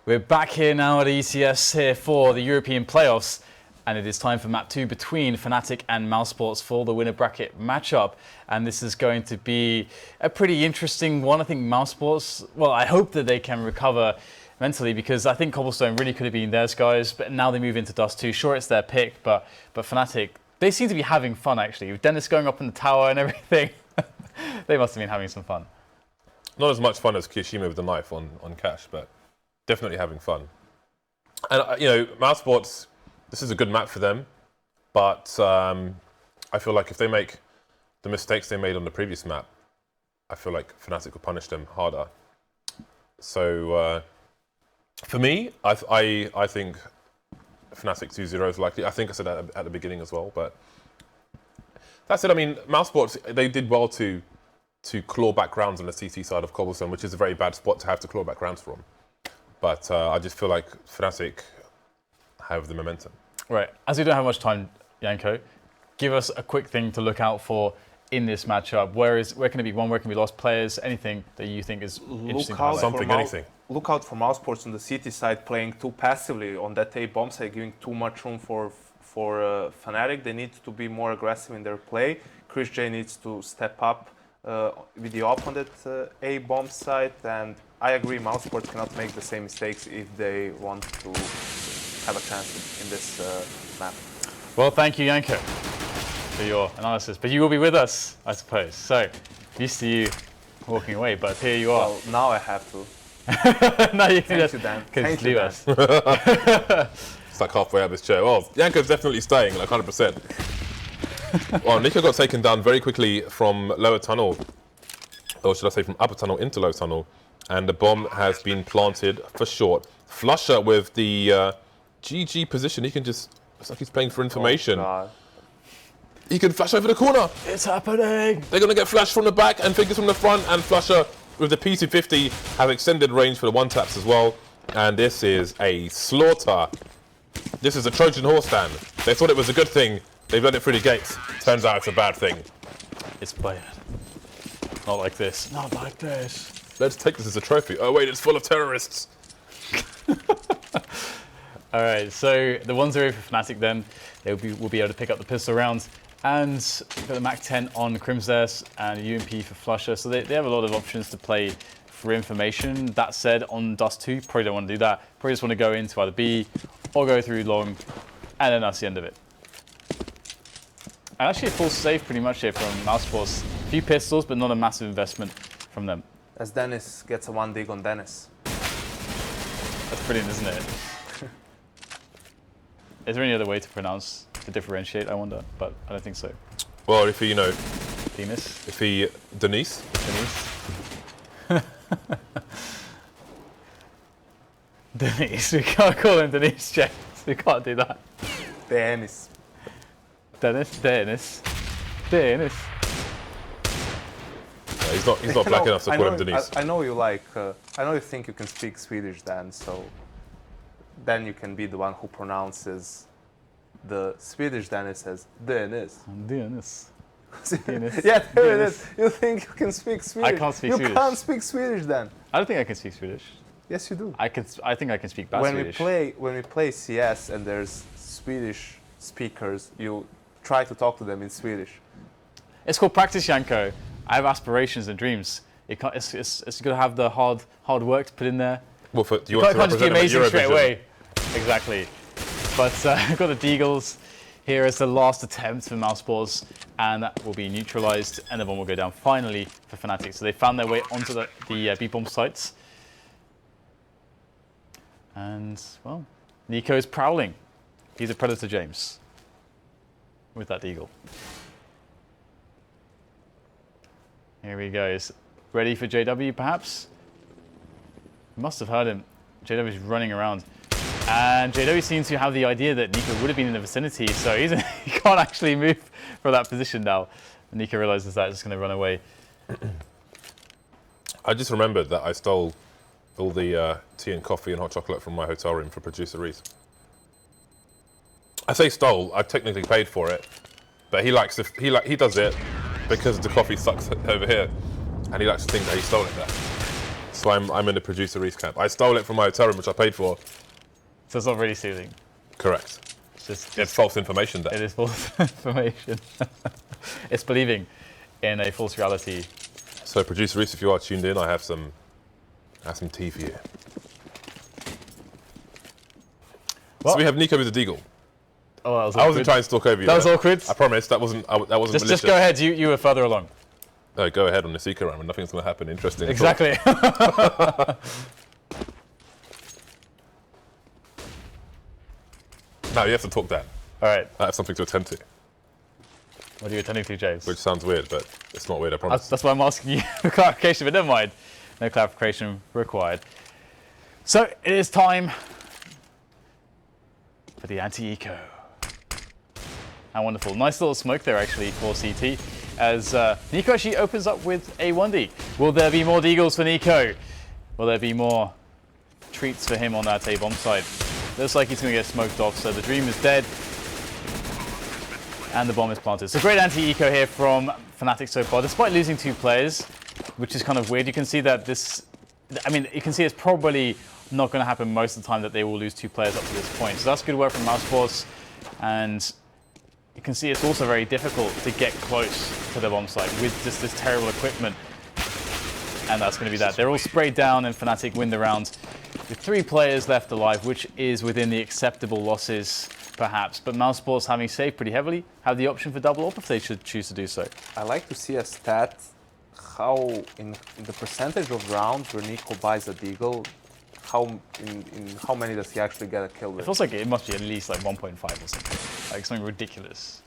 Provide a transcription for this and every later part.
We're back here now at ECS here for the European playoffs, and it is time for map 2 between Fnatic and Mousesports for the winner bracket matchup. And this is going to be a pretty interesting one. I think Mousesports, well, I hope that they can recover mentally, because I think Cobblestone really could have been theirs, guys, but now they move into Dust 2. Sure, it's their pick, but Fnatic, they seem to be having fun, actually. With Denis going up in the tower and everything, they must have been having some fun. Not as much fun as Kyoshima with the knife on Cash, but definitely having fun. And, you know, Mousesports, this is a good map for them, but I feel like if they make the mistakes they made on the previous map, I feel like Fnatic will punish them harder. So, for me, I think Fnatic 2-0 is likely. I think I said that at the beginning as well, but that's it. I mean, Mousesports, they did well to claw back rounds on the CT side of Cobblestone, which is a very bad spot to have to claw back rounds from. But I just feel like Fnatic have the momentum. Right. As we don't have much time, Janko, give us a quick thing to look out for in this matchup. Where can it be won? Where can be lost? Players? Anything that you think is interesting? Anything. Look out for Mousesports on the CT side playing too passively on that A bomb side, giving too much room for Fnatic. They need to be more aggressive in their play. chrisJ needs to step up with the op on that A bomb side, and I agree, Mousesports cannot make the same mistakes if they want to have a chance in this map. Well, thank you, Janko, for your analysis. But you will be with us, I suppose. So, used to you walking away, but here you are. Well, now I have to. No, you can Thank you, Dan. Thank you, leave Dan. us. It's like halfway out of this chair. Oh, Janko's definitely staying, like 100%. Well, NiKo got taken down very quickly from lower tunnel, or should I say from upper tunnel into lower tunnel, and the bomb has been planted for short. flusha with the GG position. He can just, it's like he's playing for information. Oh, he can flash over the corner. It's happening. They're going to get flashed from the back and fingers from the front, and flusha with the P250 have extended range for the one taps as well. And this is a slaughter. This is a Trojan horse, Dan. They thought it was a good thing. They've let it through the gates. Turns out it's a bad thing. It's bad. Not like this. Not like this. Let's take this as a trophy. Oh wait, it's full of terrorists. All right, so the 1-0 for Fnatic then. Will be able to pick up the pistol rounds. And we've got the Mac 10 on KRIMZ and UMP for flusha. So they have a lot of options to play for information. That said, on Dust 2, probably don't want to do that. Probably just want to go into either B or go through long, and then that's the end of it. And actually a full save pretty much here from Mousesports. A few pistols, but not a massive investment from them. As Denis gets a 1 dig on Denis. That's brilliant, isn't it? Is there any other way to differentiate, I wonder? But I don't think so. Well, if he, you know... Denis? If he... Denis? Denis. We can't call him Denis, James. We can't do that. Denis. Denis. No, he's not black enough to call him Denis. I know you like... I know you think you can speak Swedish, Dan, so... Then you can be the one who pronounces the Swedish Denis as Denis. Denis. Yeah, there it is. You think you can speak Swedish? I can't speak Swedish. You can't speak Swedish, then. I don't think I can speak Swedish. Yes, you do. I think I can speak bad Swedish. When we play CS and there's Swedish speakers, you try to talk to them in Swedish. It's called practice, Janko. I have aspirations and dreams. It's got to have the hard work to put in there. Well, do you want to can't just be represent amazing Eurovision? straight away. Exactly. But I've got the Deagles here as the last attempt for Mousesports, and that will be neutralized, and the bomb will go down finally for Fnatic. So they found their way onto the B-bomb sites. And, well, NiKo is prowling. He's a predator, James, with that Deagle. Here he goes. Ready for JW, perhaps? Must have heard him. JW is running around. And JW seems to have the idea that NiKo would have been in the vicinity, so he can't actually move from that position now. And NiKo realizes that, he's just going to run away. I just remembered that I stole all the tea and coffee and hot chocolate from my hotel room for producer Reese. I say stole, I technically paid for it, but he does it because the coffee sucks over here, and he likes to think that he stole it there. why I'm in the producer Reese camp. I stole it from my hotel room, which I paid for. So it's not really soothing. Correct. It's false information there. It is false information. It's believing in a false reality. So producer Reese, if you are tuned in, I have some tea for you. What? So we have NiKo with the deagle. Oh, that was I wasn't trying to talk over you. That was awkward. I promise that wasn't malicious. Just go ahead. You were further along. No, go ahead on the secret round. Nothing's going to happen interesting. Exactly. Now you have to talk, Dan. All right. I have something to attend to. What are you attending to, James? Which sounds weird, but it's not weird, I promise. That's why I'm asking you for clarification, but never mind. No clarification required. So it is time for the anti-eco. How wonderful. Nice little smoke there, actually, for CT. As NiKo actually opens up with a 1D. Will there be more deagles for NiKo? Will there be more treats for him on that A bomb side? Looks like he's going to get smoked off, so the dream is dead. And the bomb is planted. So great anti-eco here from Fnatic so far, despite losing 2 players, which is kind of weird. You can see that you can see it's probably not going to happen most of the time that they will lose 2 players up to this point. So that's good work from Mousesports. And you can see it's also very difficult to get close to the bomb site with just this terrible equipment. And that's going to be that. They're all sprayed down and Fnatic win the round with 3 players left alive, which is within the acceptable losses, perhaps. But Mousesports, having saved pretty heavily, have the option for double up if they should choose to do so. I like to see a stat, how in the percentage of rounds where NiKo buys a deagle, how many does he actually get a kill with? It feels like it must be at least like 1.5 or something. Like something ridiculous.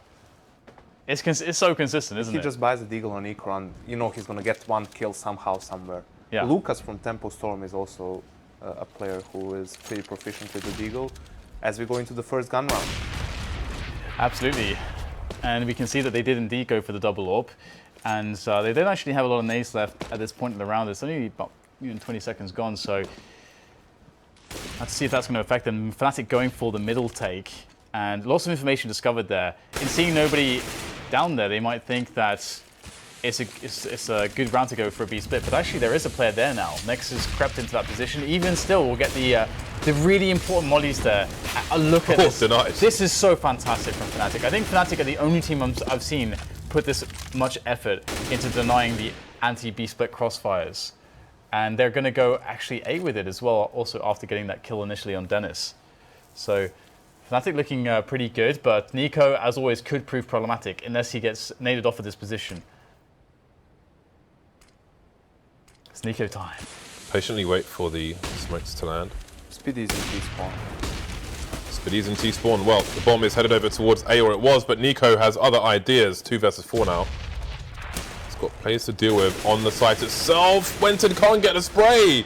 It's so consistent, isn't it? He just buys a deagle on NiKo and you know he's going to get 1 kill somehow, somewhere. Yeah. Lucas from Tempo Storm is also a player who is pretty proficient with the deagle as we go into the first gun round. Absolutely. And we can see that they did indeed go for the double AWP. And they don't actually have a lot of nades left at this point in the round. It's only about 20 seconds gone, so let's see if that's going to affect them. Fnatic going for the middle take. And lots of information discovered there. In seeing nobody down there, they might think that it's a good round to go for a B split, but actually there is a player there now. Nex has crept into that position. Even still, we'll get the really important mollies there. Look at this. Denied. This is so fantastic from Fnatic. I think Fnatic are the only team I've seen put this much effort into denying the anti-B split crossfires. And they're going to go actually A with it as well, also after getting that kill initially on Denis. So Fnatic looking pretty good, but NiKo, as always, could prove problematic unless he gets naded off of this position. It's NiKo time. Patiently wait for the smokes to land. Speedy's in T-spawn. Speedy's in T-spawn. Well, the bomb is headed over towards A, or it was, but NiKo has other ideas. 2 versus 4 now. He's got players to deal with on the site itself. Wenton can't get a spray.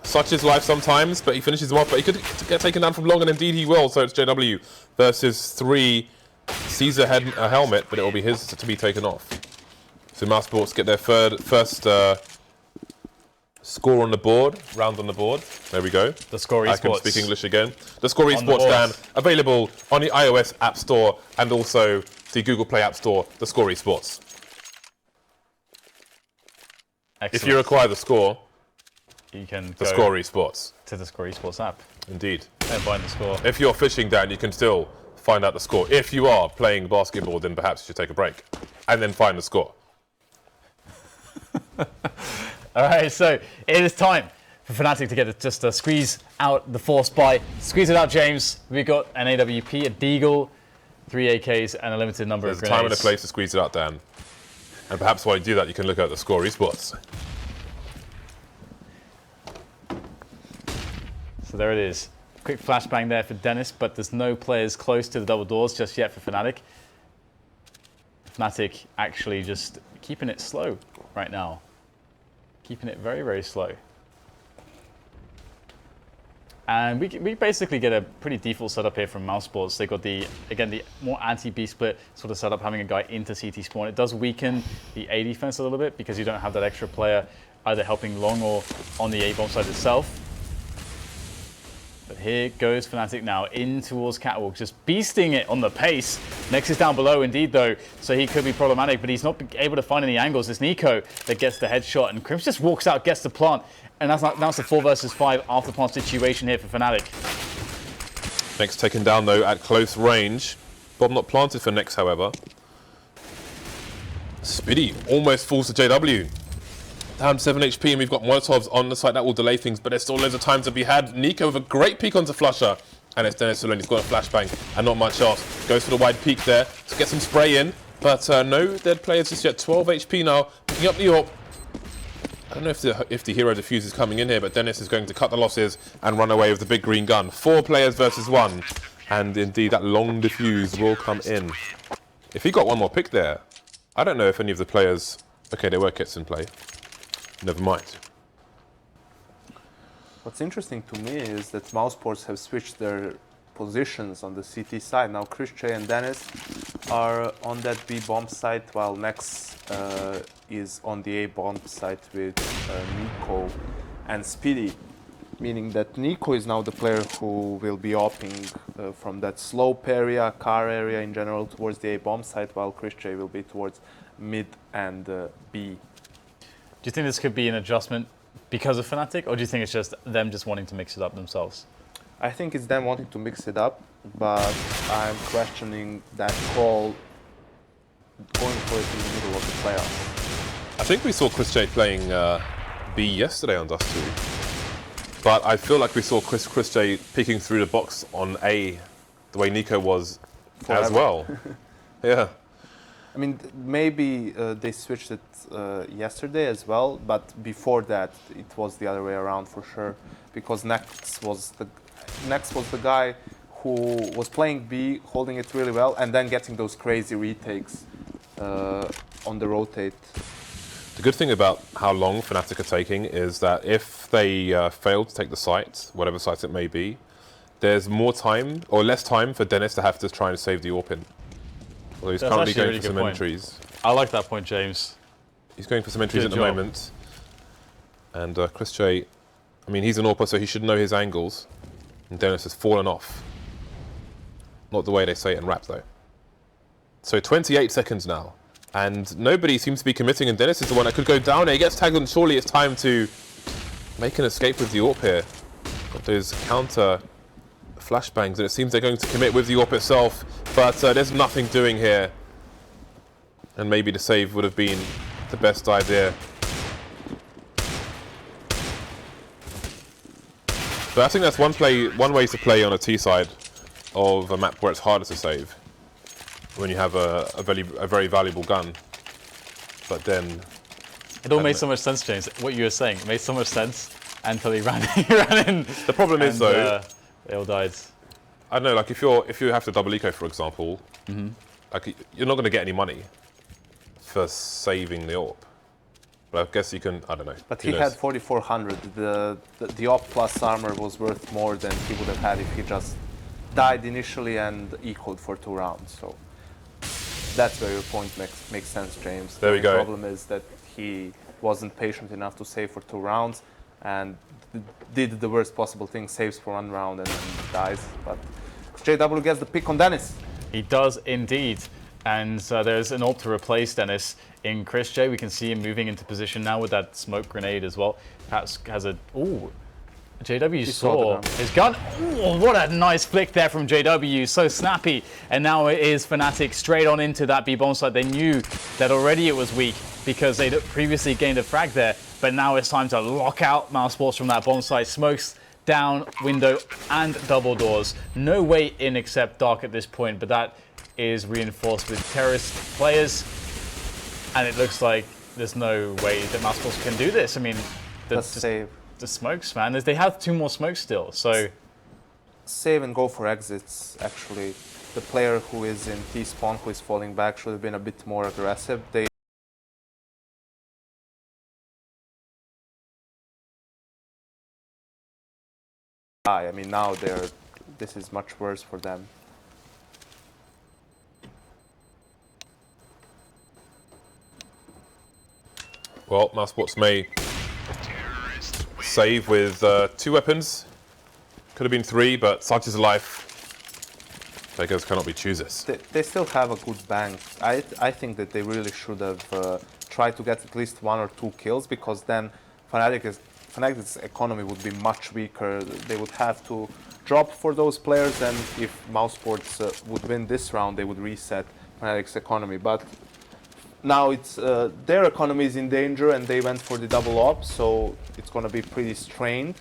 Such is life sometimes, but he finishes them off. But he could get taken down from long, and indeed he will. So it's JW versus 3. Sees a helmet, but it will be his to be taken off. So Mousesports get their first score on the board, round on the board. There we go. The Score Esports. I can speak English again. The Score Esports, Dan, available on the iOS App Store and also the Google Play App Store, the Score Esports. Excellent. If you require the score, you can the go Score Esports. to the Score Esports app Indeed. and find the score. If you're fishing, Dan, you can still find out the score. If you are playing basketball, then perhaps you should take a break and then find the score. All right, so it is time for Fnatic to get just to squeeze out the force buy. Squeeze it out, James. We got an AWP, a deagle, 3 AKs, and a limited number There's of a grenades. time and a place to squeeze it out, Dan. And perhaps while you do that, you can look at the Score Esports. So there it is. Quick flashbang there for Denis, but there's no players close to the double doors just yet for Fnatic. Fnatic actually just keeping it slow right now. Keeping it very, very slow. And we basically get a pretty default setup here from Mousesports. They've got the more anti-B split sort of setup, having a guy into CT spawn. It does weaken the A defense a little bit because you don't have that extra player either helping long or on the A bomb side itself. But here goes Fnatic now in towards Catwalk, just beasting it on the pace. Nex is down below indeed though, so he could be problematic, but he's not able to find any angles. It's NiKo that gets the headshot, and KRIMZ just walks out, gets the plant, And that's the 4 versus 5 after plant situation here for Fnatic. Next taken down though at close range. Bomb not planted for Next, however. Spiddy almost falls to JW. Down 7 HP, and we've got Molotovs on the site that will delay things, but there's still loads of time to be had. NiKo with a great peek onto flusha. And it's Denis alone. He's got a flashbang and not much else. Goes for the wide peek there to get some spray in. But no dead players just yet. 12 HP now. Picking up the AWP. I don't know if the hero defuse is coming in here, but Denis is going to cut the losses and run away with the big green gun. 4 players versus 1. And indeed, that long defuse will come in. If he got one more pick there, I don't know if any of the players... Okay, there were kits in play. Never mind. What's interesting to me is that Mousesports have switched their positions on the CT side. Now chrisJ and Denis are on that B bomb site, while Next is on the A bomb site with NiKo and Spiddy, meaning that NiKo is now the player who will be opping from that slope area, car area in general, towards the A bomb site, while chrisJ will be towards mid and B. Do you think this could be an adjustment because of Fnatic, or do you think it's just them just wanting to mix it up themselves? I think it's them wanting to mix it up, but I'm questioning that call going for it in the middle of the playoffs. I think we saw chrisJ playing B yesterday on Dust 2. But I feel like we saw chrisJ peeking through the box on A the way NiKo was Forever. as well. Yeah. I mean, maybe they switched it yesterday as well, but before that, it was the other way around for sure. Because Next was the guy who was playing B, holding it really well, and then getting those crazy retakes on the rotate. The good thing about how long Fnatic are taking is that if they fail to take the site, whatever site it may be, there's more time, or less time for Denis to have to try and save the AWP in. Although he's currently going for some entries. I like that point, James. He's going for some entries at the moment. And chrisJ, I mean, he's an AWPer, so he should know his angles. And Denis has fallen off. Not the way they say it in rap, though. So 28 seconds now. And nobody seems to be committing, and Denis is the one that could go down here. He gets tagged, and surely it's time to make an escape with the AWP here. Got those counter flashbangs, and it seems they're going to commit with the AWP itself, but there's nothing doing here. And maybe the save would have been the best idea. But I think that's one way to play on a T side of a map where it's harder to save. When you have a very valuable gun. But then... It all made so much sense, James. What you were saying, it made so much sense until he ran in. The problem is, though... they all died. I don't know, like if you have to double eco, for example, like you're not going to get any money for saving the AWP. But I guess you can, I don't know. But he had 4,400. The AWP plus armor was worth more than he would have had if he just died initially and equaled for 2 rounds. So that's where your point makes sense, James. There we go. The problem is that he wasn't patient enough to save for 2 rounds and did the worst possible thing, saves for 1 round and then dies. But JW gets the pick on Denis. He does indeed. And there's an AWP to replace Denis in chrisJ. We can see him moving into position now with that smoke grenade as well. Perhaps has a... Ooh. JW saw his gun. Ooh, what a nice flick there from JW. So snappy. And now it is Fnatic straight on into that B bomb site. They knew that already it was weak because they'd previously gained a frag there. But now it's time to lock out Mousesports from that bomb site. Smokes down, window, and double doors. No way in except dark at this point, but that is reinforced with terrorist players. And it looks like there's no way that Mousesports can do this. I mean, the smokes, man. They have 2 more smokes still, so... Save and go for exits, actually. The player who is in T-spawn, who is falling back, should have been a bit more aggressive. I mean, now this is much worse for them. Well, Mousesports may save with 2 weapons. Could have been 3, but such is life. Beggars cannot be choosers. They still have a good bank. I think that they really should have tried to get at least 1 or 2 kills, because then Fnatic Fnatic's economy would be much weaker. They would have to drop for those players, and if Mousesports would win this round, they would reset Fnatic's economy. But now it's their economy is in danger, and they went for the double op, so it's going to be pretty strained.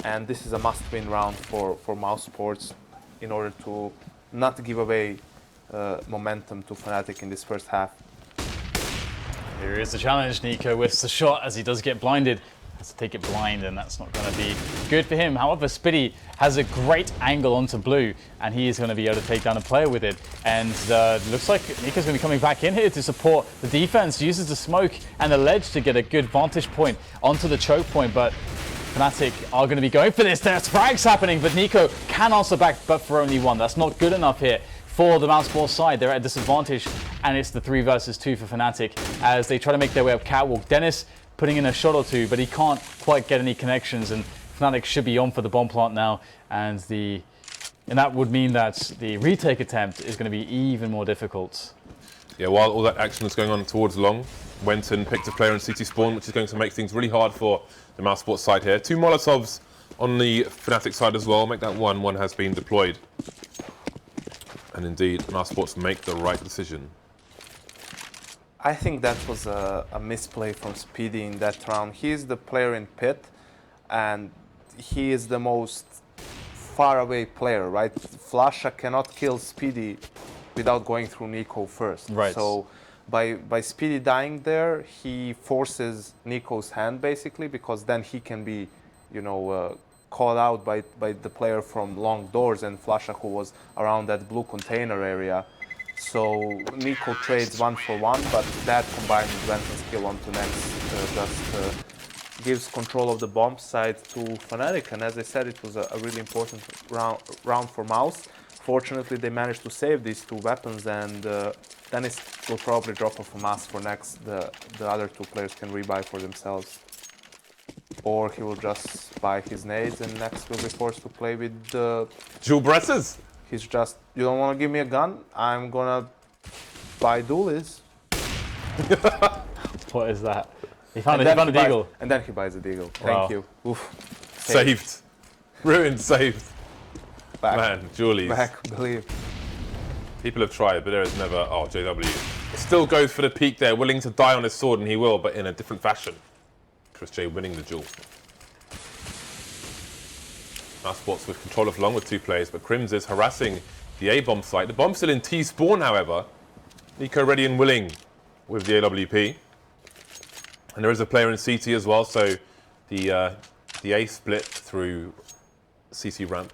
And this is a must-win round for Mousesports in order to not give away momentum to Fnatic in this first half. Here is the challenge. NiKo whiffs the shot as he does get blinded. Has to take it blind, and that's not going to be good for him. However, Spiddy has a great angle onto blue, and he is going to be able to take down a player with it. And looks like NiKo's going to be coming back in here to support the defense. Uses the smoke and the ledge to get a good vantage point onto the choke point, but Fnatic are going to be going for this. There's frags happening, but NiKo can answer back, but for only one. That's not good enough here for the Mousesports side. They're at a disadvantage, and it's the 3 versus 2 for Fnatic as they try to make their way up catwalk. Denis putting in a shot or two, but he can't quite get any connections, and Fnatic should be on for the bomb plant now, and that would mean that the retake attempt is going to be even more difficult. Yeah, while all that action is going on towards long, wenton picked a player in CT spawn, which is going to make things really hard for the Mousesports side here. 2 Molotovs on the Fnatic side as well. Make that one. One has been deployed. And indeed, Mousesports make the right decision. I think that was a misplay from Speedy in that round. He is the player in pit, and he is the most far away player, right? flusha cannot kill Speedy without going through NiKo first. Right. So by Speedy dying there, he forces NiKo's hand basically, because then he can be, called out by the player from long doors, and flusha who was around that blue container area. So NiKo trades 1 for 1, but that combined with wenton's skill onto next just gives control of the bomb side to Fnatic. And as I said, it was a really important round for Mouse. Fortunately, they managed to save these 2 weapons, and Denis will probably drop off a mask for next. The other 2 players can rebuy for themselves. Or he will just buy his nades, and next will be forced to play with the Dual Bressers. He's just, you don't want to give me a gun? I'm gonna buy dualies. What is that? He found a deagle. And then he buys a deagle. Wow. Thank you. Oof. Saved. Ruined, saved. Back. Man, Julies. Back, believe. People have tried, but there is never... Oh, JW. Still goes for the peak there, willing to die on his sword, and he will, but in a different fashion. chrisJ winning the duel. Mousesports with control of long with 2 players, but KRIMZ is harassing the A-bomb site. The bomb's still in T-spawn, however. NiKo ready and willing with the AWP. And there is a player in CT as well, so the A split through CT ramp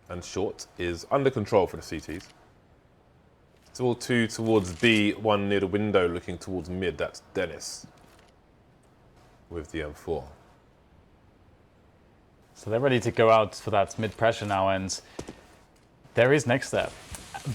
and short is under control for the CTs. It's all 2 towards B, 1 near the window looking towards mid. That's Denis with the M4. So they're ready to go out for that mid pressure now, and there is next step.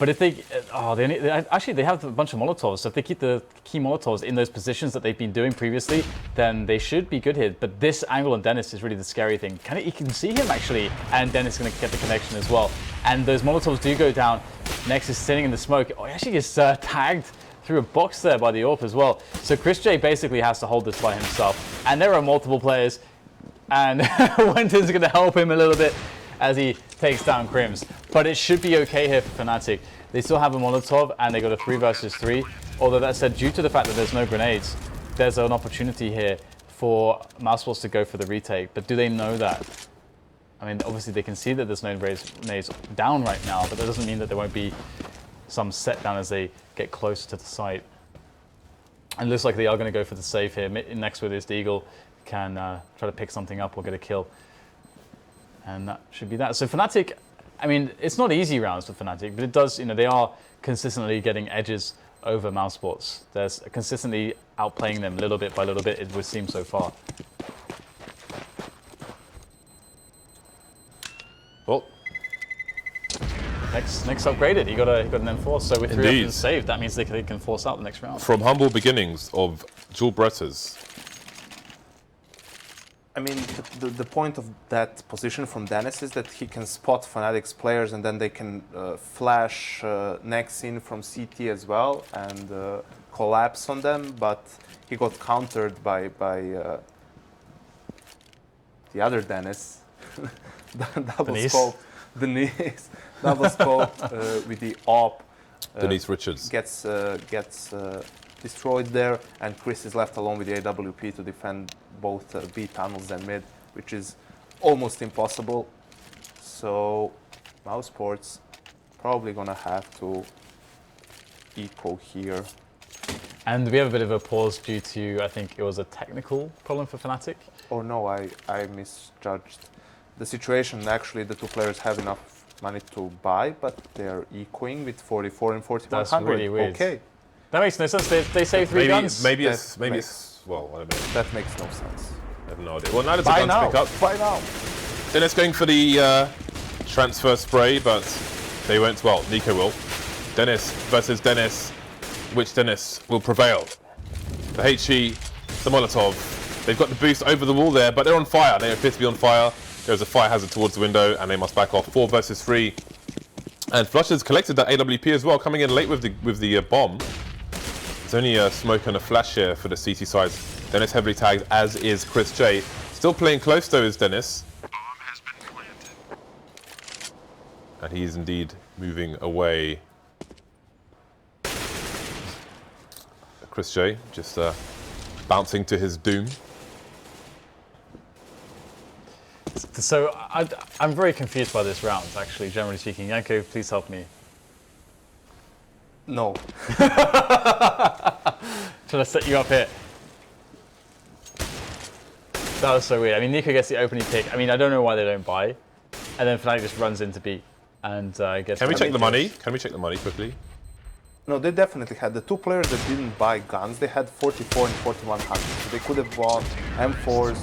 But if they have a bunch of Molotovs, so if they keep the key Molotovs in those positions that they've been doing previously, then they should be good here. But this angle on Denis is really the scary thing. You can see him actually, and Denis is going to get the connection as well. And those Molotovs do go down. Next is sitting in the smoke. Oh, he actually gets tagged through a box there by the AWP as well. So chrisJ basically has to hold this by himself. And there are multiple players, and wenton's going to help him a little bit as he takes down KRIMZ. But it should be okay here for Fnatic. They still have a Molotov, and they got a 3 versus 3. Although that said, due to the fact that there's no grenades, there's an opportunity here for Mousesports to go for the retake. But do they know that? I mean, obviously they can see that there's no grenades down right now, but that doesn't mean that there won't be some set down as they get closer to the site. And it looks like they are going to go for the save here. Next with his deagle, can try to pick something up or get a kill. And that should be that. So Fnatic, I mean, it's not easy rounds for Fnatic, but it does, they are consistently getting edges over Mousesports. They're consistently outplaying them little bit by little bit, it would seem so far. Well, next upgraded, he got an M4, so with 3 Indeed. options saved, that means they can force out the next round. from humble beginnings of Dual Bretters. I mean, the point of that position from Denis is that he can spot Fnatic's players, and then they can flash next in from CT as well and collapse on them. But he got countered by the other Denis, double Denis. scope, Denis, double scope with the AWP. Denis Richards. Gets destroyed there, and KRIMZ is left alone with the AWP to defend both B tunnels and mid, which is almost impossible. So Mousesports probably gonna have to eco here. And we have a bit of a pause due to, I think it was a technical problem for Fnatic. Oh no, I misjudged the situation. Actually, the two players have enough money to buy, but they're ecoing with 44 and 4100. That's really weird. Okay, That makes no sense. They save 3 guns. Maybe it's well, I don't know. that makes no sense. I have no idea. Well, now there's a gun to pick up. Buy now. Denis going for the transfer spray, but they went well. NiKo will. Denis versus Denis. Which Denis will prevail? The HE, the Molotov. They've got the boost over the wall there, but they're on fire. They appear to be on fire. There's a fire hazard towards the window, and they must back off. 4 versus 3. And flusha's collected that AWP as well, coming in late with the bomb. There's only a smoke and a flash here for the CT side. Denis heavily tagged, as is chrisJ. Still playing close though is Denis. And he's indeed moving away. chrisJ just bouncing to his doom. So I'm very confused by this round, actually, generally speaking. Janko, please help me. No. Trying to set you up here. That was so weird. I mean, NiKo gets the opening pick. I mean, I don't know why they don't buy. And then Fnatic just runs into B and gets... Can we check the money? Can we check the money quickly? No, they definitely had. The two players that didn't buy guns, they had 44 and 4100. So they could have bought M4s,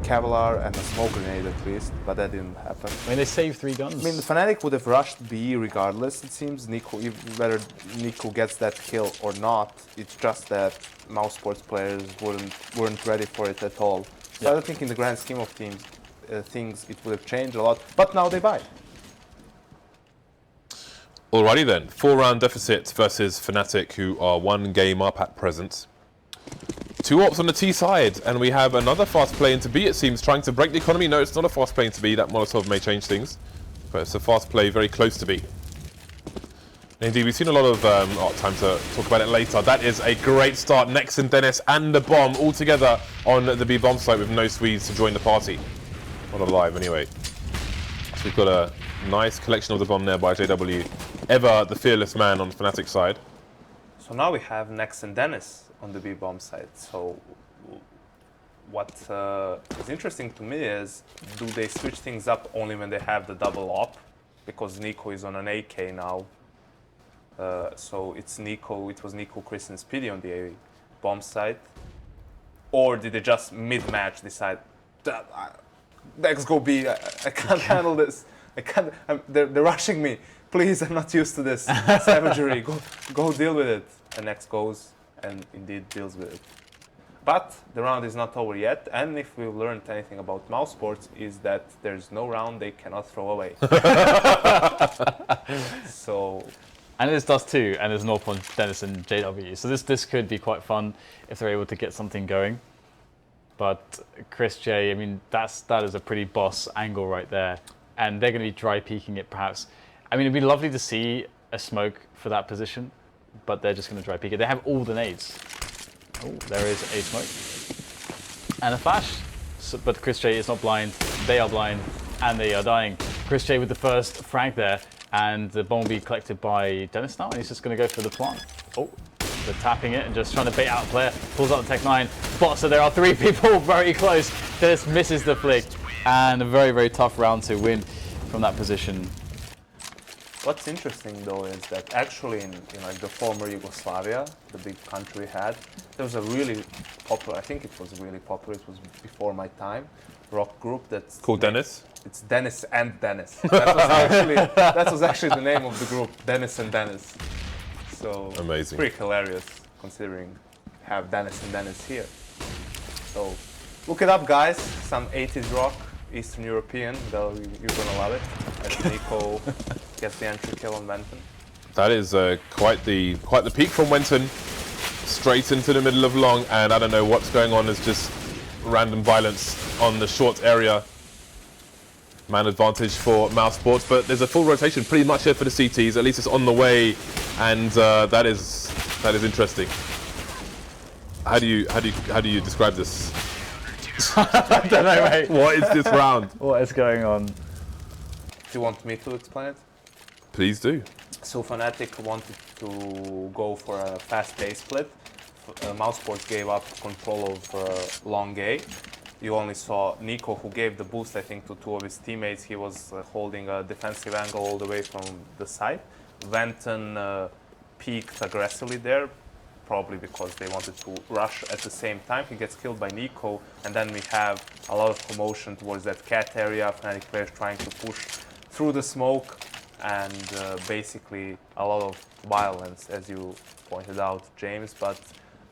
Kevlar, and a smoke grenade at least, but that didn't happen. I mean, they saved 3 guns. I mean, the Fnatic would have rushed B regardless, it seems. NiKo, whether NiKo gets that kill or not, it's just that Mousesports players weren't ready for it at all. So I don't think in the grand scheme of things it would have changed a lot, but now they buy. Alrighty then, 4-round deficit versus Fnatic, who are 1 game up at present. 2 ops on the T side, and we have another fast play into B, it seems, trying to break the economy. No, it's not a fast play into B, that Molotov may change things, but it's a fast play very close to B. Indeed, we've seen a lot of time to talk about it later. That is a great start. Nex and Denis and the bomb all together on the B bomb site with no Swedes to join the party. Not alive anyway. So we've got a nice collection of the bomb there by JW. Ever the fearless man on Fnatic side. So now we have Nex and Denis on the B bomb side. So what is interesting to me is, do they switch things up only when they have the double op? Because NiKo is on an AK now. So it's NiKo, it was NiKo, KRIMZ, and Speedy on the A bomb side. Or did they just mid-match decide, Nex go B, I can't handle this. They're rushing me. Please, I'm not used to this savagery. Go deal with it. And Nex goes and indeed deals with it. But the round is not over yet, and if we've learned anything about Mousesports, is that there's no round they cannot throw away. So, and it's Dust 2, and there's North on Denis and JW. So this could be quite fun if they're able to get something going. But chrisJ, I mean, that is a pretty boss angle right there. And they're going to be dry peeking it perhaps. I mean, it'd be lovely to see a smoke for that position, but they're just going to dry peek it. They have all the nades. Oh, there is a smoke. And a flash. So, but chrisJ is not blind. They are blind, and they are dying. chrisJ with the first frag there, and the bomb will be collected by Denis now, and he's just going to go for the plant. Oh, they're tapping it and just trying to bait out a player. Pulls out the Tech 9. Spots, so there are 3 people very close. Denis misses the flick, and a very, very tough round to win from that position. what's interesting though is that actually in like the former Yugoslavia, the big country we had, there was a really popular, I think it was really popular, it was before my time, rock group that's Called Denis? It's Denis and Denis. That was actually the name of the group, Denis and Denis. So amazing. Pretty hilarious considering have Denis and Denis here. So look it up, guys. Some 80s rock, Eastern European. Though you're gonna love it. As NiKo gets the entry kill on wenton. That is quite the peak from wenton, straight into the middle of long, and I don't know what's going on. It's just random violence on the short area. Man advantage for Mousesports, but there's a full rotation pretty much here for the CTs. At least it's on the way, and that is interesting. How do you describe this? I don't know, mate. What is this round? What is going on? Do you want me to explain it? Please do. So Fnatic wanted to go for a fast base split. Mousesports gave up control of long A. You only saw NiKo, who gave the boost, I think, to two of his teammates. He was holding a defensive angle all the way from the side. wenton peaked aggressively there, probably because they wanted to rush at the same time. He gets killed by NiKo, and then we have a lot of commotion towards that cat area. Fnatic players trying to push through the smoke, and basically a lot of violence, as you pointed out, James. But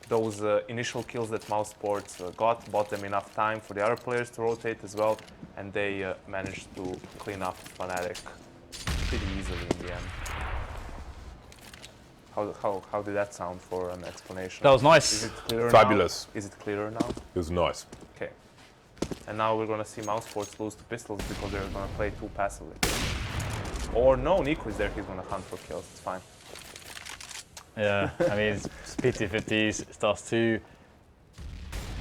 those initial kills that Mousesports got bought them enough time for the other players to rotate as well, and they managed to clean up Fnatic pretty easily in the end. How did that sound for an explanation? That was nice. Is it clearer Fabulous. now? Is it clearer now? It was nice. Okay. And now we're going to see Mousesports lose to Pistols because they're going to play too passively. Or no, NiKo is there, he's going to hunt for kills, it's fine. Yeah, I mean, it's PT50s, it starts to.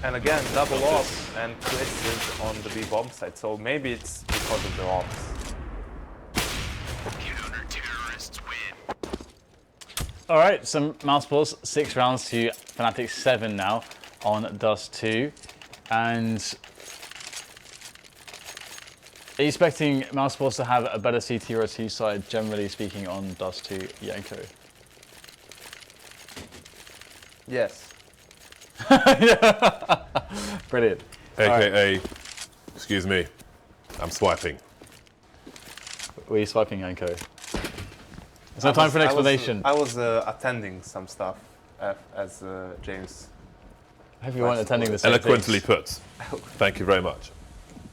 And again, double ops, and chrisJ is on the B bomb side, so maybe it's because of the ops. All right, some Mousesports, 6 rounds to Fnatic 7 now on Dust 2. And are you expecting Mousesports to have a better CT or a T side, generally speaking, on Dust 2, Janko? Yes. Brilliant. AKA, excuse me, I'm swiping. Were you swiping, Janko? There's no time for an explanation. I was attending some stuff, as James. I hope you weren't attending the same Eloquently things. put. Thank you very much.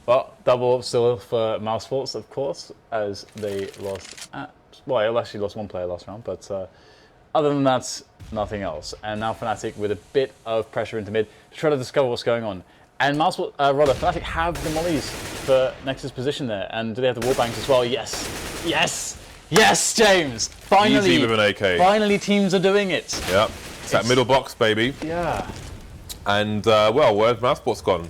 But double still for Mousesports, of course, as they lost at... Well, they actually lost one player last round, but other than that, nothing else. And now Fnatic with a bit of pressure into mid to try to discover what's going on. And Fnatic have the mollies for Nexus position there. And do they have the wallbangs as well? Yes. Yes. Yes, James. Finally. Easy with an AK. Finally, teams are doing it. Yep. It's that middle box, baby. Yeah. And, well, where's Mousesports gone?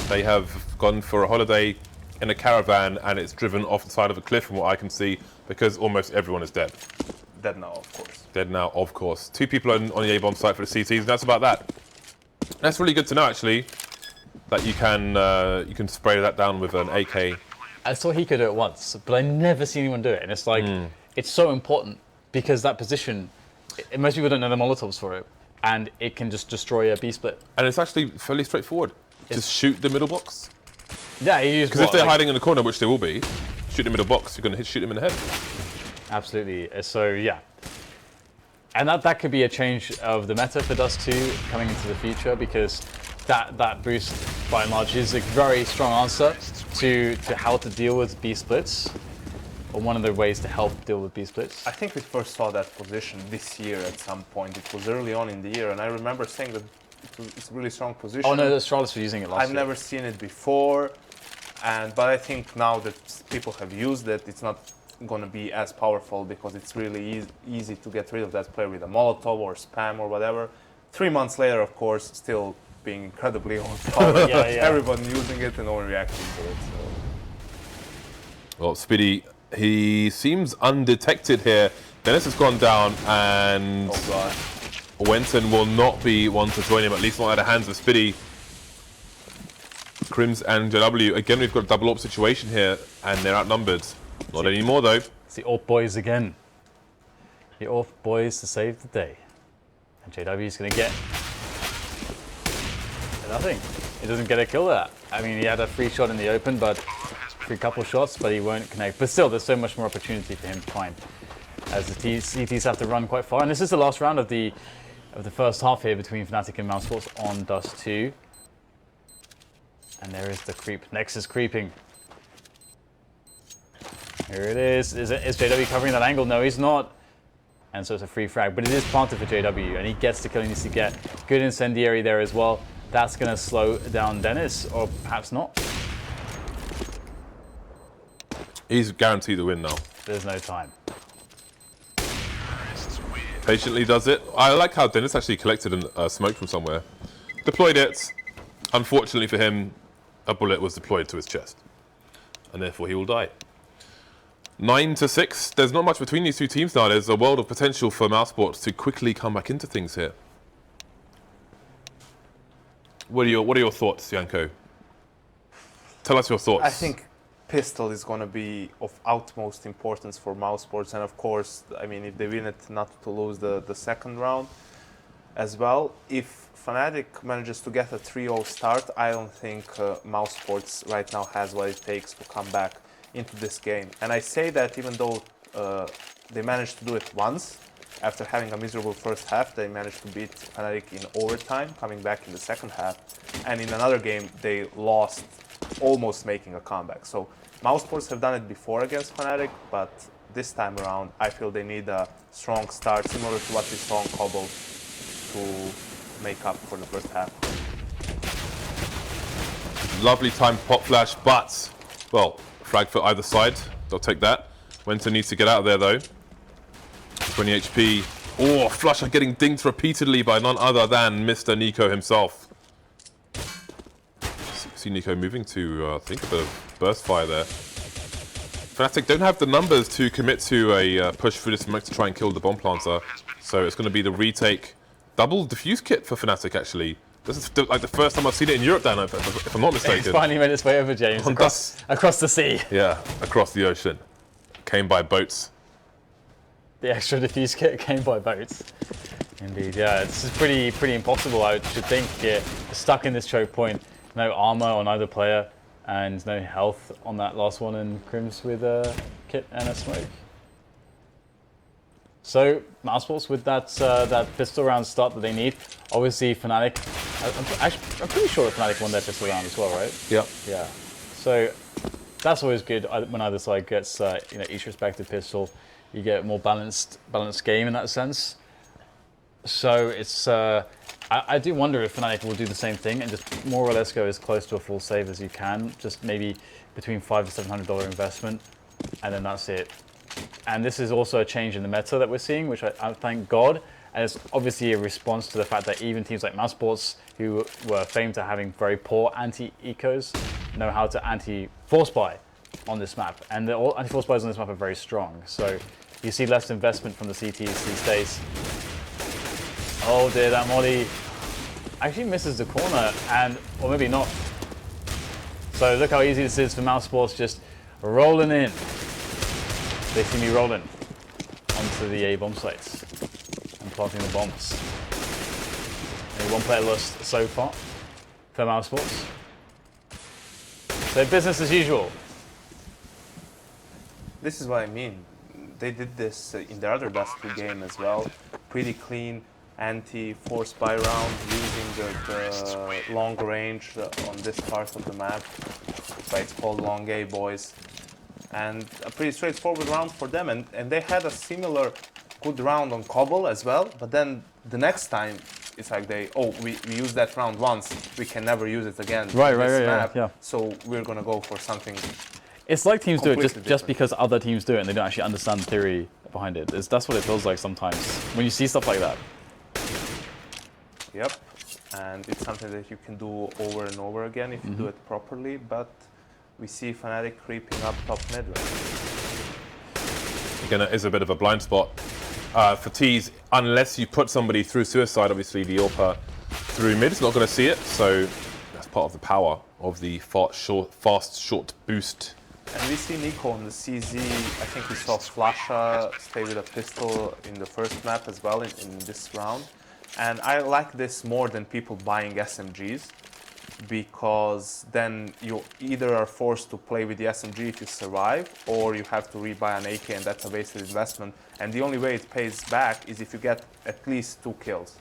They have gone for a holiday in a caravan, and it's driven off the side of a cliff from what I can see, because almost everyone is dead. Dead now, of course. Dead now, of course. 2 people on the A-bomb site for the CTs, and that's about that. That's really good to know, actually, that you can spray that down with an AK. I saw he could do it once, but I never see anyone do it. And it's like, it's so important because that position, most people don't know the Molotovs for it, and it can just destroy a B-split. And it's actually fairly straightforward. Just shoot the middle box. Yeah, you use because if they're hiding in the corner, which they will be, shoot the middle box, you're going to shoot them in the head. Absolutely. So, yeah. And that could be a change of the meta for Dust 2 coming into the future, because that boost, by and large, is a very strong answer to how to deal with B-splits, or one of the ways to help deal with B-splits. I think we first saw that position this year at some point. It was early on in the year, and I remember saying that it's a really strong position. Oh no, the Astralis were using it last year. I've never seen it before, but I think now that people have used it, it's not going to be as powerful because it's really easy to get rid of that player with a Molotov or spam or whatever. 3 months later, of course, still being incredibly overpowered. Everyone using it and no one reacting to it. So. Well, Spiddy, he seems undetected here. Denis has gone down, and wenton will not be one to join him, at least not out of hands of Spiddy. KRIMZ and JW, again, we've got a double op situation here, and they're outnumbered. Not anymore, though. It's the AWP boys again. The AWP boys to save the day. And JW is going to get nothing. He doesn't get a kill there. I mean, he had a free shot in the open, but free couple shots, but he won't connect. But still, there's so much more opportunity for him to find, as the CTs have to run quite far. And this is the last round of the first half here between Fnatic and Mousesports on Dust 2. And there is the creep. Nexus creeping. Here it is. Is JW covering that angle? No, he's not. And so it's a free frag, but it is planted for JW, and he gets the kill he needs to get. Good incendiary there as well. That's going to slow down Denis, or perhaps not. He's guaranteed the win now. There's no time. Patiently does it. I like how Denis actually collected a smoke from somewhere. Deployed it. Unfortunately for him, a bullet was deployed to his chest. And therefore he will die. 9-6. There's not much between these two teams now. There's a world of potential for Mousesports to quickly come back into things here. What are your thoughts, Janko? Tell us your thoughts. I think pistol is going to be of utmost importance for Mousesports, and of course, I mean, if they win it, not to lose the second round as well. If Fnatic manages to get a 3-0 start, I don't think Mousesports right now has what it takes to come back into this game. And I say that even though they managed to do it once, after having a miserable first half, they managed to beat Fnatic in overtime, coming back in the second half. And in another game, they lost, almost making a comeback. So Mousesports have done it before against Fnatic, but this time around, I feel they need a strong start, similar to what we saw on Cobble, to make up for the first half. Lovely time pop flash, but, well, frag for either side. They'll take that. wenton needs to get out of there, though. 20 HP. Oh, flusha getting dinged repeatedly by none other than Mr. NiKo himself. See NiKo moving to, I think, a bit of burst fire there. Fnatic don't have the numbers to commit to a push through this smoke to try and kill the bomb planter. So it's going to be the retake. Double defuse kit for Fnatic, actually. This is like the first time I've seen it in Europe, Dan, if I'm not mistaken. It's finally made its way over, James, across the sea. Yeah, across the ocean. Came by boats. The extra diffuse kit came by boats. Indeed, yeah. This is pretty impossible, I should think. Yeah, stuck in this choke point. No armor on either player, and no health on that last one, and KRIMZ with a kit and a smoke. So Mousesports with that pistol round start that they need. Obviously, Fnatic. I'm pretty sure that Fnatic won their pistol round as well, right? Yeah. Yeah. So that's always good when either side gets each respective pistol. You get a more balanced game in that sense. So it's I do wonder if Fnatic will do the same thing and just more or less go as close to a full save as you can. Just maybe between $500 to $700 investment, and then that's it. And this is also a change in the meta that we're seeing, which I thank God. And it's obviously a response to the fact that even teams like Mousesports, who were famed to having very poor anti-ecos, know how to anti-force buy on this map. And the anti-force buys on this map are very strong. So you see less investment from the CTs these days. Oh dear, that molly actually misses the corner, or maybe not. So look how easy this is for Mousesports, just rolling in. They see me rolling onto the A bomb sites and planting the bombs. Only one player lost so far for Mousesports. So business as usual. This is what I mean. They did this in their other Dust 2 game as well. Pretty clean anti-force buy round using the long range on this part of the map. That's why it's called Long A, boys. And a pretty straightforward round for them. And they had a similar good round on Cobble as well. But then the next time, it's like we used that round once. We can never use it again. Right, map, yeah. So we're going to go for something. It's like teams do it just different. because other teams do it and they don't actually understand the theory behind it. That's what it feels like sometimes when you see stuff like that. Yep, and it's something that you can do over and over again if you do it properly, but we see Fnatic creeping up top mid right. Again, it is a bit of a blind spot for T's, unless you put somebody through suicide. Obviously, the AWPer through mid is not going to see it, so that's part of the power of the fast short boost. And we see NiKo on the CZ. I think we saw flusha stay with a pistol in the first map as well in this round. And I like this more than people buying SMGs, because then you either are forced to play with the SMG if you survive, or you have to rebuy an AK, and that's a wasted investment. And the only way it pays back is if you get at least 2 kills.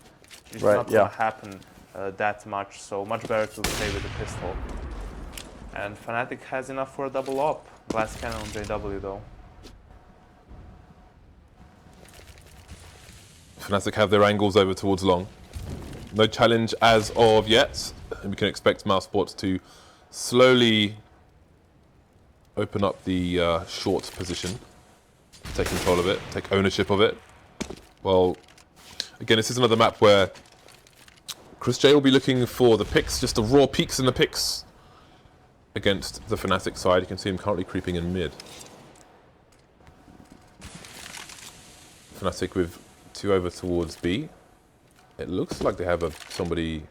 It's not going to happen that much, so much better to play with the pistol. And Fnatic has enough for a double up. Glass cannon on JW though. Fnatic have their angles over towards long. No challenge as of yet. We can expect Mousesports to slowly open up the short position, take control of it, take ownership of it. Well, again, this is another map where chrisJ will be looking for the picks, just the raw peaks in the picks against the Fnatic side. You can see him currently creeping in mid. Fnatic with 2 over towards B. It looks like they have somebody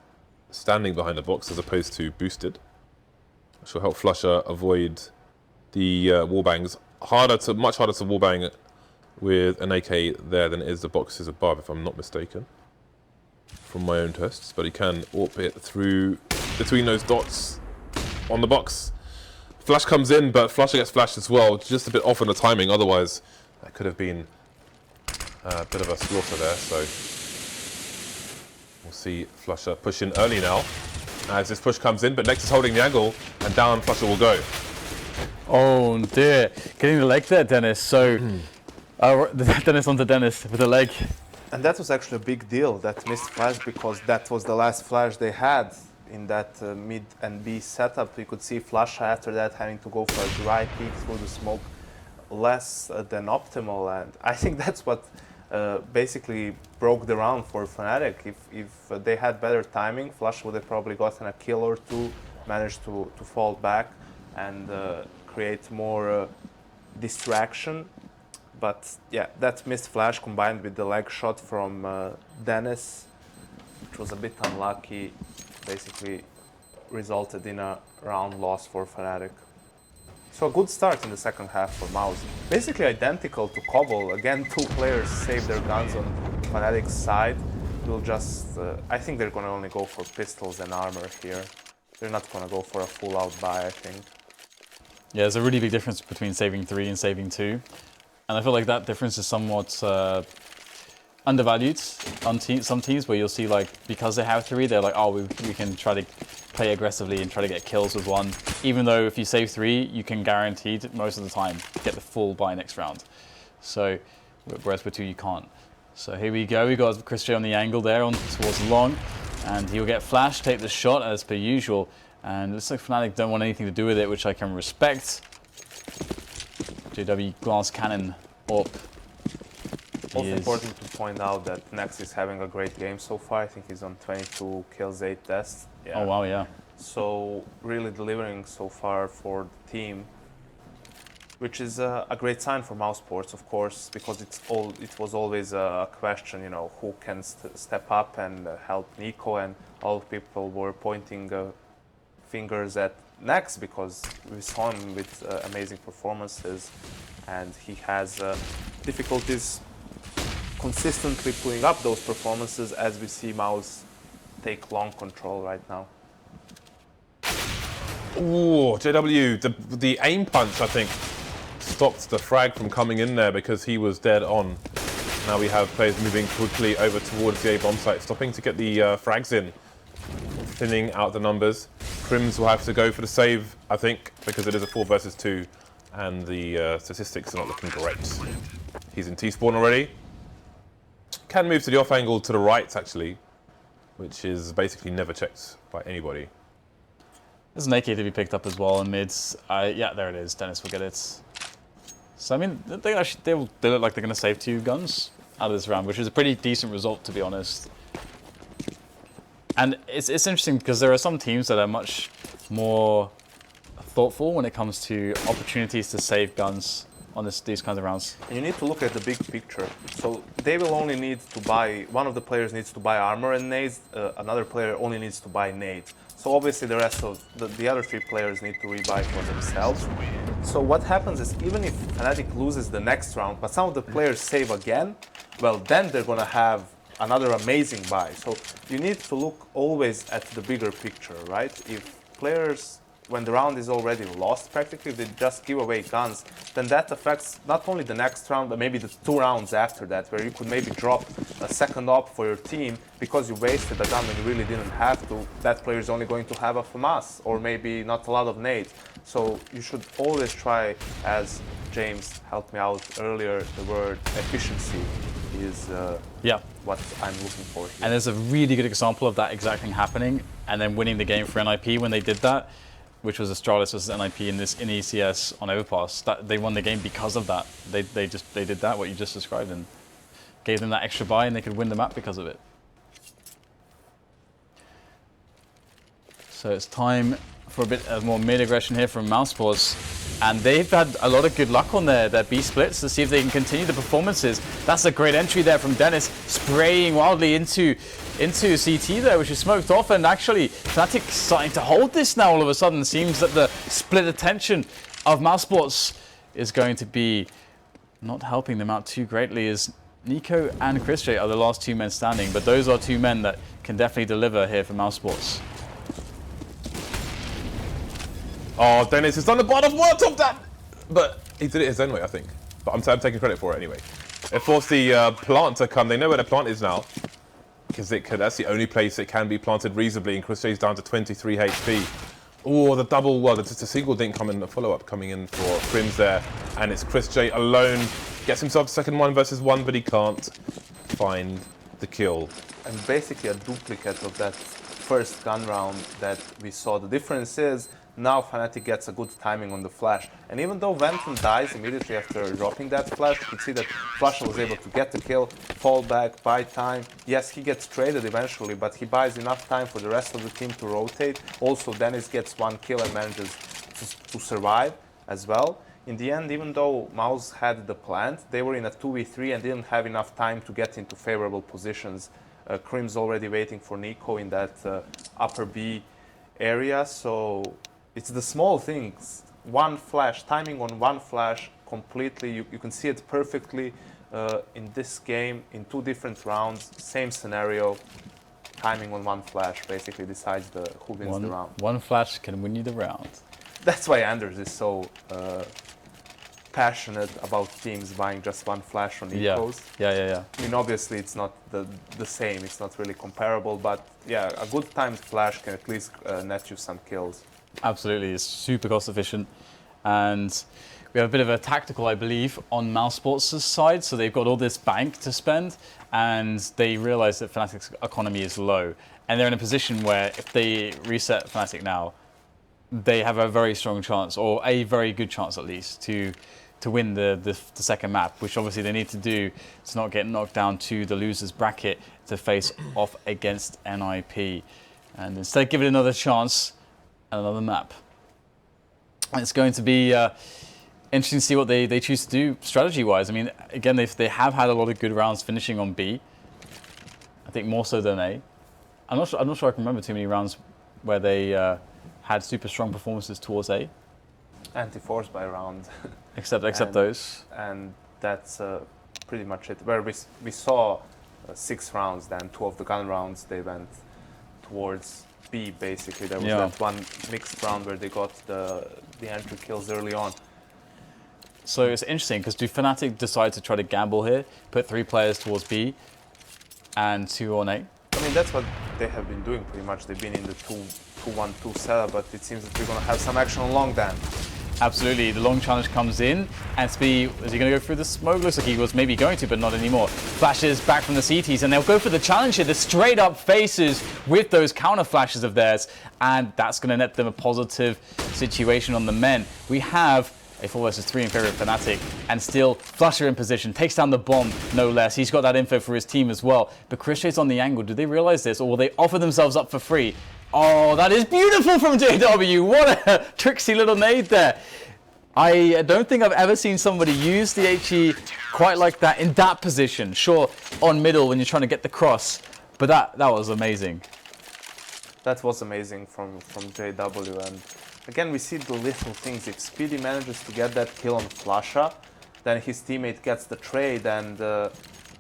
standing behind the box as opposed to boosted, which will help flusha avoid the wallbangs. Much harder to wallbang with an AK there than it is the boxes above, if I'm not mistaken, from my own tests. But he can AWP it through between those dots on the box. Flash comes in, but flusha gets flashed as well, just a bit off on the timing. Otherwise, that could have been a bit of a slaughter there. So we'll see flusha push in early now as this push comes in, but Nex is holding the angle, and down flusha will go. Oh dear, getting the leg there, Denis. So Denis onto Denis with the leg. And that was actually a big deal, that missed flash, because that was the last flash they had in that mid and B setup. You could see flusha after that having to go for a dry peek through the smoke, less than optimal. And I think that's what basically broke the round for Fnatic. If they had better timing, flusha would have probably gotten a kill or two, managed to fall back and create more distraction. But yeah, that missed flash combined with the leg shot from Denis, which was a bit unlucky, basically resulted in a round loss for Fnatic. So a good start in the second half for Mouse. Basically identical to Cobble. Again, 2 players saved their guns on Fnatic's side. We'll just, I think they're gonna only go for pistols and armor here. They're not gonna go for a full out buy, I think. Yeah, there's a really big difference between saving 3 and saving 2. And I feel like that difference is somewhat undervalued on some teams, where you'll see, like, because they have 3, they're like, oh, we can try to play aggressively and try to get kills with 1. Even though if you save 3, you can guaranteed most of the time get the full buy next round. So, whereas with 2 you can't. So here we go, we got chrisJ on the angle there on towards long, and he'll get flash, take the shot as per usual. And it looks like Fnatic don't want anything to do with it, which I can respect. JW glass cannon up. Also important to point out that Nex is having a great game so far. I think he's on 22 kills, 8 deaths. Yeah. Oh wow, yeah. So really delivering so far for the team, which is a great sign for Mousesports, of course, because it was always a question, you know, who can step up and help NiKo, and all people were pointing fingers at Nex because we saw him with amazing performances, and he has difficulties consistently pulling up those performances, as we see Mouse take long control right now. Ooh, JW, the aim punch, I think, stopped the frag from coming in there because he was dead on. Now we have players moving quickly over towards the A bomb site, stopping to get the frags in, thinning out the numbers. KRIMZ will have to go for the save, I think, because it is a 4 versus 2, and the statistics are not looking great. He's in T-spawn already. Can move to the off angle to the right, actually, which is basically never checked by anybody. There's an AK to be picked up as well in mids. Yeah, there it is. Denis will get it. So I mean, they look like they're going to save 2 guns out of this round, which is a pretty decent result, to be honest. And it's interesting because there are some teams that are much more thoughtful when it comes to opportunities to save guns on these kinds of rounds. And you need to look at the big picture. So they will only need to buy, one of the players needs to buy armor and nades, another player only needs to buy nades. So obviously the rest of the other 3 players need to rebuy for themselves. So what happens is, even if Fnatic loses the next round, but some of the players save again, well, then they're gonna have another amazing buy. So you need to look always at the bigger picture, right? If players, when the round is already lost practically, they just give away guns, then that affects not only the next round, but maybe the 2 rounds after that, where you could maybe drop a second op for your team because you wasted a gun when you really didn't have to. That player is only going to have a FAMAS, or maybe not a lot of nades. So you should always try, as James helped me out earlier, the word efficiency is what I'm looking for here. And there's a really good example of that exact thing happening and then winning the game for NIP when they did that. which was Astralis versus NIP in ECS on Overpass. That they won the game because of that. They did that, what you just described, and gave them that extra buy, and they could win the map because of it. So it's time for a bit of more mid aggression here from Mousesports, and they've had a lot of good luck on their B splits to see if they can continue the performances. That's a great entry there from Denis, spraying wildly into CT there, which is smoked off, and actually Fnatic starting to hold this now all of a sudden. Seems that the split attention of Mousesports is going to be not helping them out too greatly, as NiKo and chrisJ are the last two men standing, but those are two men that can definitely deliver here for Mousesports. Oh, Denis has done the Bardolph worked off that, but he did it his own way, I think. But I'm taking credit for it anyway. It forced the plant to come. They know where the plant is now, because that's the only place it can be planted reasonably, and chrisJ's down to 23 HP. Oh, the double, well, just a single didn't come in, the follow-up coming in for KRIMZ there, and it's chrisJ alone. Gets himself second 1v1, but he can't find the kill. And basically a duplicate of that first gun round that we saw. The difference is now Fnatic gets a good timing on the flash. And even though wenton dies immediately after dropping that flash, you can see that flusha was able to get the kill, fall back, buy time. Yes, he gets traded eventually, but he buys enough time for the rest of the team to rotate. Also, Denis gets one kill and manages to survive as well. In the end, even though Mouse had the plant, they were in a 2v3 and didn't have enough time to get into favorable positions. KRIMZ already waiting for NiKo in that upper B area, so it's the small things. One flash, timing on one flash completely, you can see it perfectly in this game, in two different rounds, same scenario. Timing on one flash basically decides who wins the round. One flash can win you the round. That's why Anders is so passionate about teams buying just one flash on Ecos. Yeah. I mean, obviously it's not the same, it's not really comparable, but yeah, a good timed flash can at least net you some kills. Absolutely, it's super cost efficient, and we have a bit of a tactical, I believe, on Mousesports' side. So they've got all this bank to spend, and they realize that Fnatic's economy is low, and they're in a position where if they reset Fnatic now, they have a very strong chance, or a very good chance at least, to win the second map, which obviously they need to do to not get knocked down to the losers bracket to face off against NIP, and instead give it another chance and another map. And it's going to be interesting to see what they choose to do strategy-wise. I mean, again, they have had a lot of good rounds finishing on B. I think more so than A. I'm not sure I can remember too many rounds where they had super strong performances towards A. Anti-force by round. Except those. And that's pretty much it. Where we saw 6 rounds, then 2 of the gun rounds, they went towards B, basically. There was that one mixed round where they got the entry kills early on. So it's interesting, because do Fnatic decide to try to gamble here, put 3 players towards B and 2 on A? I mean, that's what they have been doing pretty much. They've been in the 2-1-2 setup, but it seems that we're going to have some action on long then. Absolutely, the long challenge comes in, and Spee, is he going to go through the smoke? Looks like he was maybe going to, but not anymore. Flashes back from the CTs, and they'll go for the challenge here, the straight up faces with those counter flashes of theirs, and that's going to net them a positive situation on the men. We have a 4 versus 3 in favor of Fnatic, and still flusha in position, takes down the bomb, no less. He's got that info for his team as well, but chrisJ's on the angle. Do they realize this, or will they offer themselves up for free? Oh, that is beautiful from JW. What a tricksy little nade there. I don't think I've ever seen somebody use the HE quite like that in that position. Sure, on middle when you're trying to get the cross, but that was amazing. That was amazing from JW. And again, we see the little things. If Speedy manages to get that kill on flusha, then his teammate gets the trade, and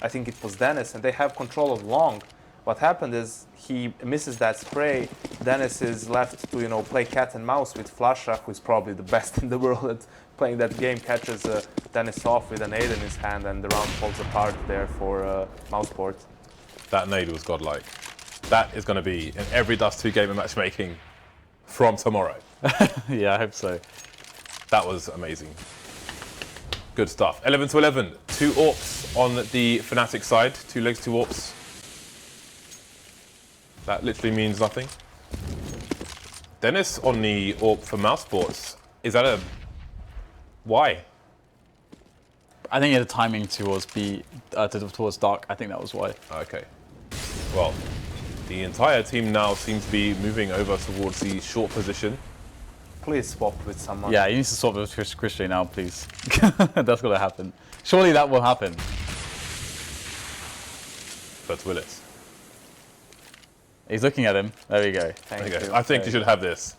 I think it was Denis, and they have control of long. What happened is he misses that spray. Denis is left to play cat and mouse with flusha, who is probably the best in the world at playing that game. Catches Denis off with a nade in his hand, and the round falls apart there for Mousesports. That nade was godlike. That is going to be in every Dust 2 game of matchmaking from tomorrow. Yeah, I hope so. That was amazing. Good stuff. 11-11. 2 AWPs on the Fnatic side. 2 legs, 2 AWPs. That literally means nothing. Denis on the AWP for Mousesports. Is that a... Why? I think he had a timing towards towards dark. I think that was why. Okay. Well, the entire team now seems to be moving over towards the short position. Please swap with someone. Yeah, he needs to swap with chrisJ now, please. That's gonna happen. Surely that will happen. But will it? He's looking at him. There we go. Thank you. I think you should have this.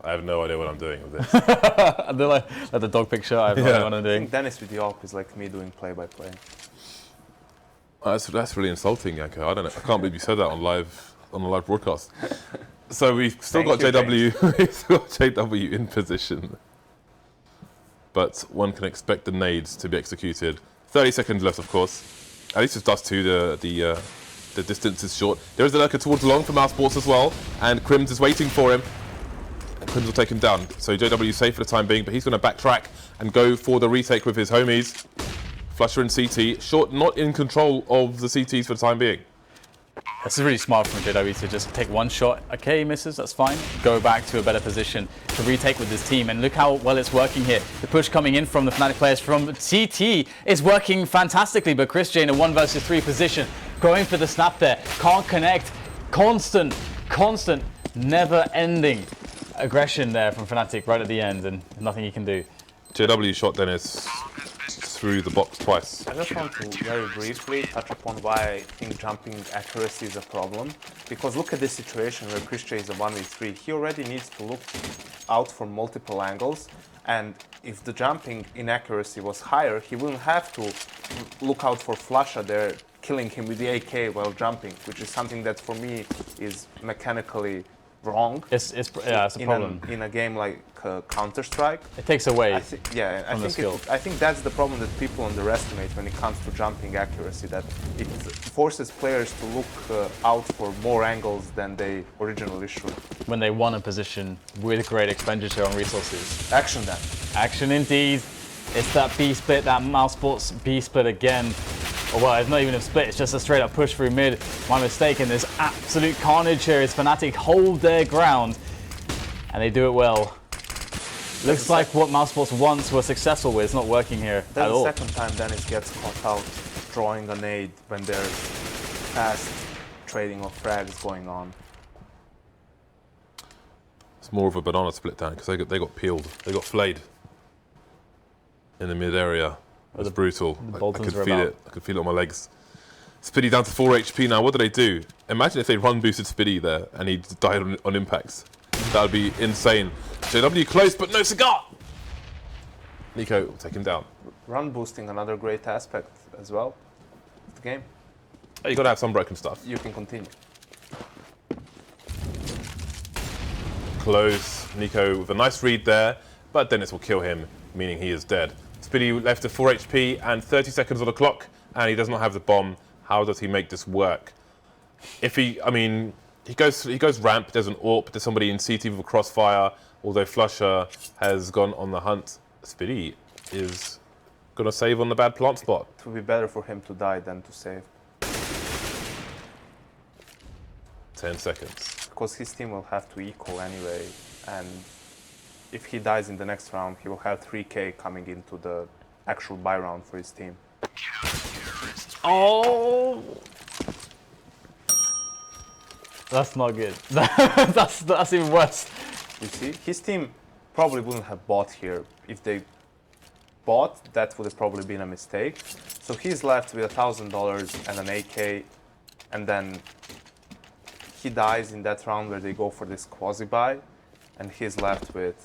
I have no idea what I'm doing with this. Like the dog picture. I have no idea what I'm I doing. think Denis with the AWP is like me doing play-by-play. That's really insulting, Janko. I don't know. I can't believe you said that on a live broadcast. So we've still got JW. We've still got JW in position, but one can expect the nades to be executed. 30 seconds left, of course. At least it's dust too. The distance is short. There is a lurker towards long for Mousesports as well, and KRIMZ is waiting for him. KRIMZ will take him down. So JW is safe for the time being, but he's going to backtrack and go for the retake with his homies. flusha and CT. Short not in control of the CTs for the time being. This is really smart from JW to just take one shot. Okay, he misses, that's fine. Go back to a better position to retake with his team. And look how well it's working here. The push coming in from the Fnatic players from CT is working fantastically, but chrisJ in a 1 versus 3 position, going for the snap there. Can't connect. Constant, never-ending aggression there from Fnatic right at the end, and nothing he can do. JW shot Denis through the box twice. I just want to very briefly touch upon why I think jumping accuracy is a problem. Because look at this situation where chrisJ is a 1v3. He already needs to look out for multiple angles, and if the jumping inaccuracy was higher, he wouldn't have to look out for flusha there, killing him with the AK while jumping, which is something that for me is mechanically wrong. It's a problem. In a game like Counter-Strike. It takes away I from the skill. I think that's the problem that people underestimate when it comes to jumping accuracy, that it forces players to look out for more angles than they originally should. When they want a position with great expenditure on resources. Action then. Action indeed. It's that B split, that Mousesports B split again. Oh, well, it's not even a split, it's just a straight up push through mid. My mistake, and there's absolute carnage here as Fnatic hold their ground. And they do it well. Looks like what Mousesports once were successful with is not working here at all. That's the second time Denis gets caught out drawing a nade when there's fast trading of frags going on. It's more of a banana split down because they got peeled. They got flayed in the mid area. It was brutal. I could feel it. I could feel it on my legs. Spiddy down to 4 HP now. What do they do? Imagine if they run boosted Spiddy there and he died on impacts. That would be insane. JW close, but no cigar! NiKo will take him down. Run boosting, another great aspect as well of the game. Oh, you got to have some broken stuff. You can continue. Close. NiKo with a nice read there, but Denis will kill him, meaning he is dead. Spiddy left to 4 HP and 30 seconds on the clock, and he does not have the bomb. How does he make this work? If he goes ramp, there's an AWP, there's somebody in CT with a crossfire, although flusha has gone on the hunt. Spiddy is going to save on the bad plant spot. It would be better for him to die than to save. 10 seconds. Because his team will have to equal anyway, and if he dies in the next round, he will have 3k coming into the actual buy round for his team. Oh! That's not good. that's even worse. You see, his team probably wouldn't have bought here. If they bought, that would have probably been a mistake. So he's left with $1,000 and an AK, and then he dies in that round where they go for this quasi-buy, and he's left with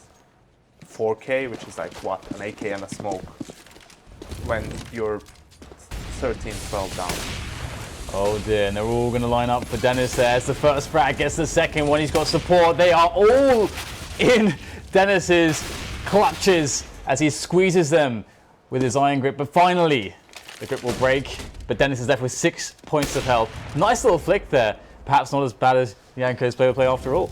4k, which is like what, an AK and a smoke, when you're 13-12 down. Oh dear, and they're all going to line up for Denis there. As the first frag gets the second one, he's got support. They are all in Denis's clutches as he squeezes them with his iron grip. But finally, the grip will break. But Denis is left with 6 points of health. Nice little flick there. Perhaps not as bad as Janko's play-by-play after all.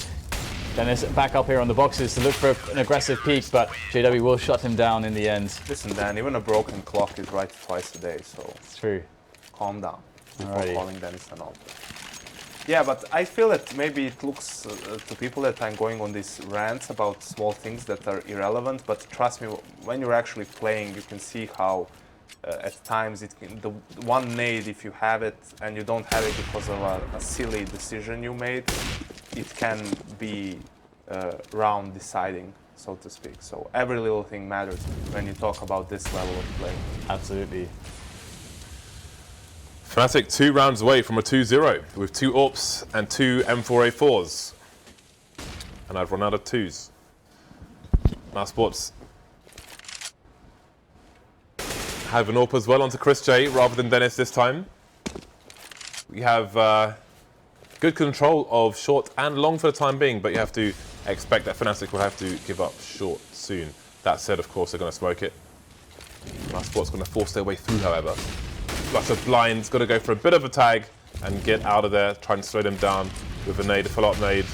Denis back up here on the boxes to look for an aggressive peak, but JW will shut him down in the end. Listen, Dan, even a broken clock is right twice a day, so It's true. calm down before Alrighty. calling Denis an alt. Yeah, but I feel that maybe it looks to people that I'm going on these rants about small things that are irrelevant. But trust me, when you're actually playing, you can see how at times the one nade, if you have it and you don't have it because of a silly decision you made, it can be round deciding, so to speak. So every little thing matters when you talk about this level of play. Absolutely. Fnatic 2 rounds away from a 2-0 with 2 AWPs and 2 M4A4s. And I've run out of 2s. Mousesports have an AWP as well onto chrisJ rather than Denis this time. We have good control of short and long for the time being, but you have to expect that Fnatic will have to give up short soon. That said, of course, they're going to smoke it. Mousesports going to force their way through, however. Flusha blind's got to go for a bit of a tag and get out of there, try and slow them down with a nade, a follow-up nade.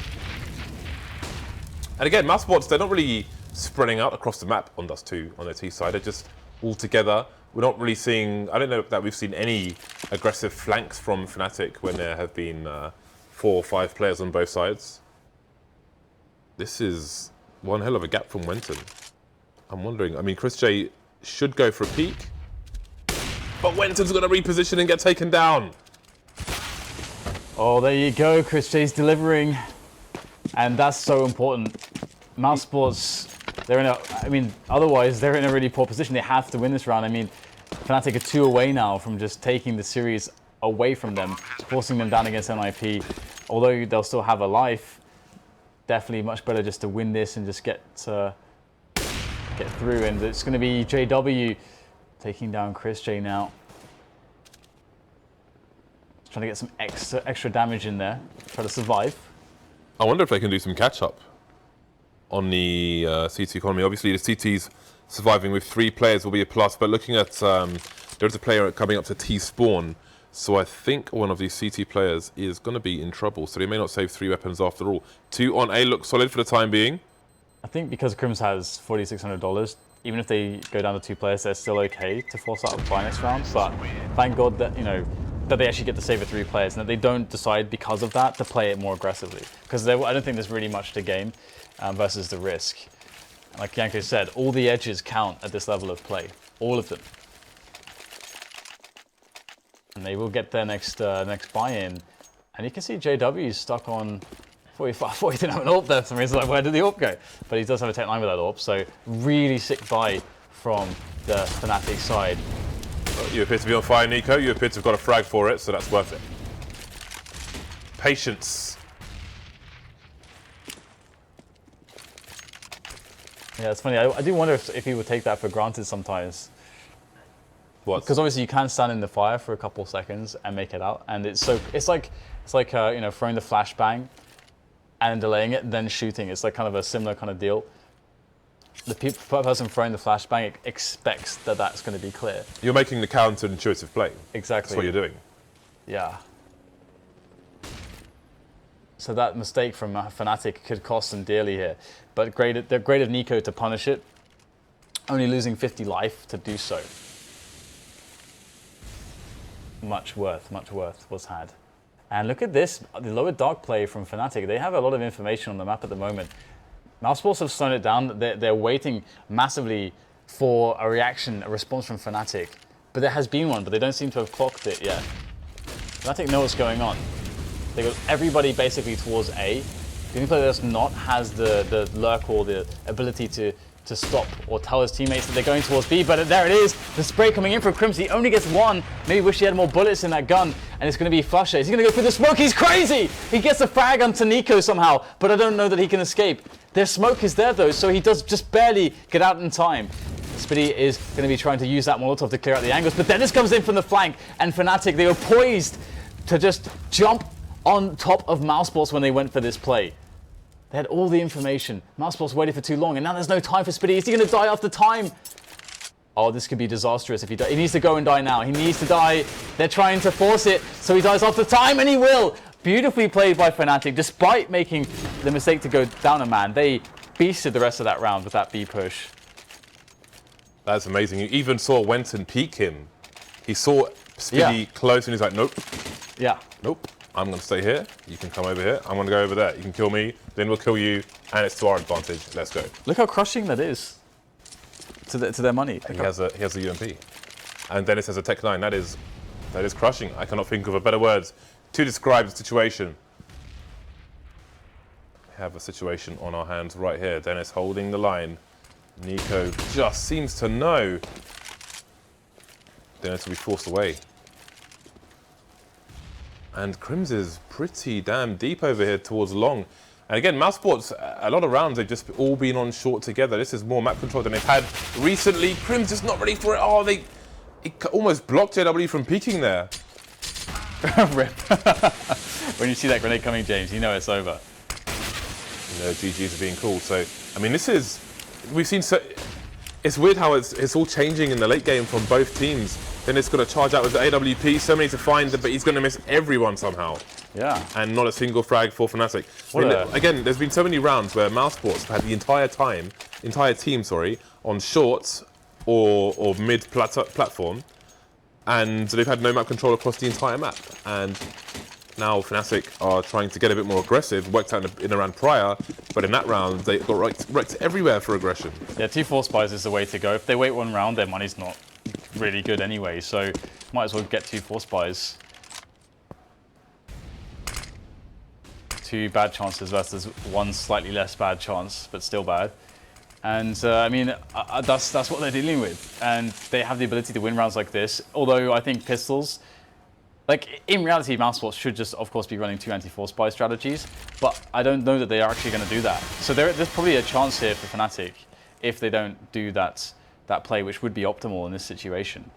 And again, Mousesports, they're not really spreading out across the map on Dust 2 on their T side. They're just all together. We're not really seeing, I don't know that we've seen any aggressive flanks from Fnatic when there have been 4 or 5 players on both sides. This is one hell of a gap from wenton. I'm wondering, I mean, chrisJ should go for a peek, but wenton's going to reposition and get taken down. Oh, there you go. chrisJ's delivering. And that's so important. Mousesports, they're in a, I mean, otherwise they're in a really poor position. They have to win this round. I mean, Fnatic are 2 away now from just taking the series away from them, forcing them down against NIP. Although they'll still have a life, definitely much better just to win this and just get through. And it's going to be JW taking down chrisJ now. Trying to get some extra damage in there, try to survive. I wonder if they can do some catch-up on the CT economy. Obviously, the CT's surviving with 3 players will be a plus, but looking at, there's a player coming up to T-spawn, so I think one of these CT players is going to be in trouble, so they may not save 3 weapons after all. 2 on A looks solid for the time being. I think because KRIMZ has $4,600, even if they go down to 2 players, they're still okay to force out a buy next round, but thank God that, you know, that they actually get to save it 3 players and that they don't decide because of that to play it more aggressively. Because I don't think there's really much to gain versus the risk. Like Janko said, all the edges count at this level of play. All of them. And they will get their next buy-in. And you can see JW is stuck on 45. I thought he didn't have an AWP there for some reason. Like, where did the AWP go? But he does have a Tech 9 with that AWP. So really sick buy from the Fnatic side. You appear to be on fire, NiKo. You appear to have got a frag for it, so that's worth it. Patience. Yeah, it's funny. I do wonder if he would take that for granted sometimes. What? Because obviously you can stand in the fire for a couple of seconds and make it out, and it's like you know, throwing the flashbang and delaying it, then shooting. It's like kind of a similar kind of deal. The person throwing the flashbang expects that that's going to be clear. You're making the counter-intuitive play. Exactly. That's what you're doing. Yeah. So that mistake from Fnatic could cost them dearly here. But they're great of NiKo to punish it. Only losing 50 life to do so. Much worth was had. And look at this, the lower dark play from Fnatic. They have a lot of information on the map at the moment. Mousesports have slowed it down. They're waiting massively for a reaction, a response from Fnatic. But there has been one, but they don't seem to have clocked it yet. Fnatic know what's going on. They got everybody basically towards A. The only player that's not has the lurk or the ability to stop or tell his teammates that they're going towards B, but there it is. The spray coming in from KRIMZ. He only gets 1. Maybe wish he had more bullets in that gun, and it's going to be flusha. He's going to go for the smoke. He's crazy. He gets a frag onto NiKo somehow, but I don't know that he can escape. Their smoke is there though, so he does just barely get out in time. Freddy is going to be trying to use that Molotov to clear out the angles, but Denis comes in from the flank, and Fnatic, they were poised to just jump on top of Mousesports when they went for this play. They had all the information. Mousesports waited for too long, and now there's no time for Freddy. Is he going to die after time? Oh, this could be disastrous if he dies. He needs to go and die now. He needs to die. They're trying to force it, so he dies after time, and he will. Beautifully played by Fnatic. Despite making the mistake to go down a man, they beasted the rest of that round with that B push. That's amazing. You even saw wenton peek him. He saw Freddy close, and he's like, nope. Yeah. Nope. I'm going to stay here. You can come over here. I'm going to go over there. You can kill me. Then we'll kill you. And it's to our advantage. Let's go. Look how crushing that is to their money. He has a UMP. And Denis has a Tech 9. That is crushing. I cannot think of a better words to describe the situation. We have a situation on our hands right here. Denis holding the line. NiKo just seems to know. Denis will be forced away. And KRIMZ is pretty damn deep over here towards long. And again, Mousesports, a lot of rounds, they've just all been on short together. This is more map control than they've had recently. KRIMZ just not ready for it. Oh, it almost blocked JW from peeking there. Rip. When you see that grenade coming, James, you know it's over. You know, GGs are being called. So, I mean, we've seen, it's weird how it's all changing in the late game from both teams. Then it's got to charge out with the AWP, so many to find, but he's going to miss everyone somehow. Yeah. And not a single frag for Fnatic. Again, there's been so many rounds where Mousesports have had the entire team, on short or mid platform, and they've had no map control across the entire map. And now Fnatic are trying to get a bit more aggressive, worked out in a round prior, but in that round they got wrecked everywhere for aggression. Yeah, 2 force buys is the way to go. If they wait one round, their money's not really good anyway, so might as well get 2 force buys. 2 bad chances versus 1 slightly less bad chance, but still bad. And I mean, that's what they're dealing with, and they have the ability to win rounds like this. Although I think pistols, like in reality, Mousesports should just, of course, be running 2 anti-force buy strategies, but I don't know that they are actually going to do that. So there's probably a chance here for Fnatic if they don't do that play, which would be optimal in this situation.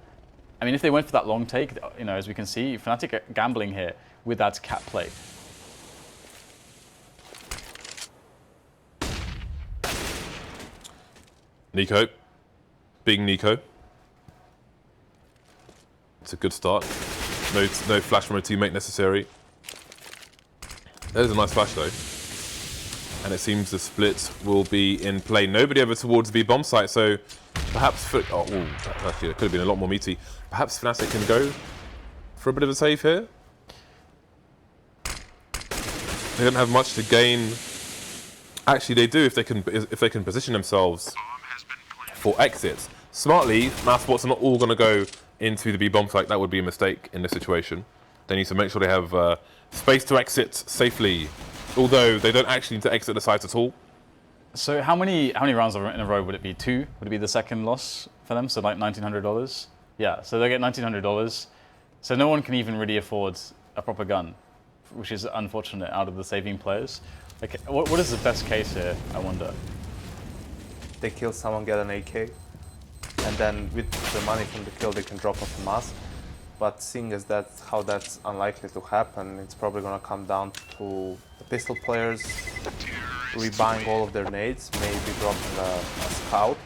I mean, if they went for that long take, you know, as we can see, Fnatic are gambling here with that cat play. NiKo, big NiKo. It's a good start. No flash from a teammate necessary. There's a nice flash though. And it seems the split will be in play. Nobody over towards the bomb site, so perhaps actually it could have been a lot more meaty. Perhaps Fnatic can go for a bit of a save here. They don't have much to gain. Actually, they do if they can position themselves for exits. Smartly, Mousesports are not all going to go into the B bomb site. That would be a mistake in this situation. They need to make sure they have space to exit safely, although they don't actually need to exit the site at all. So how many rounds in a row would it be? 2? Would it be the second loss for them? So like $1,900? Yeah, so they get $1,900. So no one can even really afford a proper gun, which is unfortunate out of the saving players. Like, what is the best case here, I wonder? They kill someone, get an AK, and then with the money from the kill they can drop off a mask. But seeing as how that's unlikely to happen, it's probably going to come down to the pistol players rebuying all of their nades, maybe dropping a scout.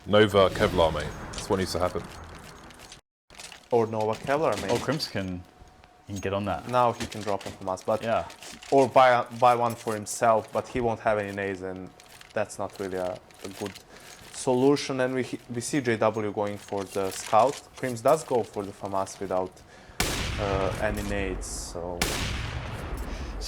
Nova Kevlar, mate. That's what needs to happen. Or Nova Kevlar, maybe. Oh, KRIMZ can get on that. Now he can drop off a mask, but yeah. Or buy one for himself, but he won't have any nades, and that's not really a good solution. And we see JW going for the scout. KRIMZ does go for the FAMAS without any nades, so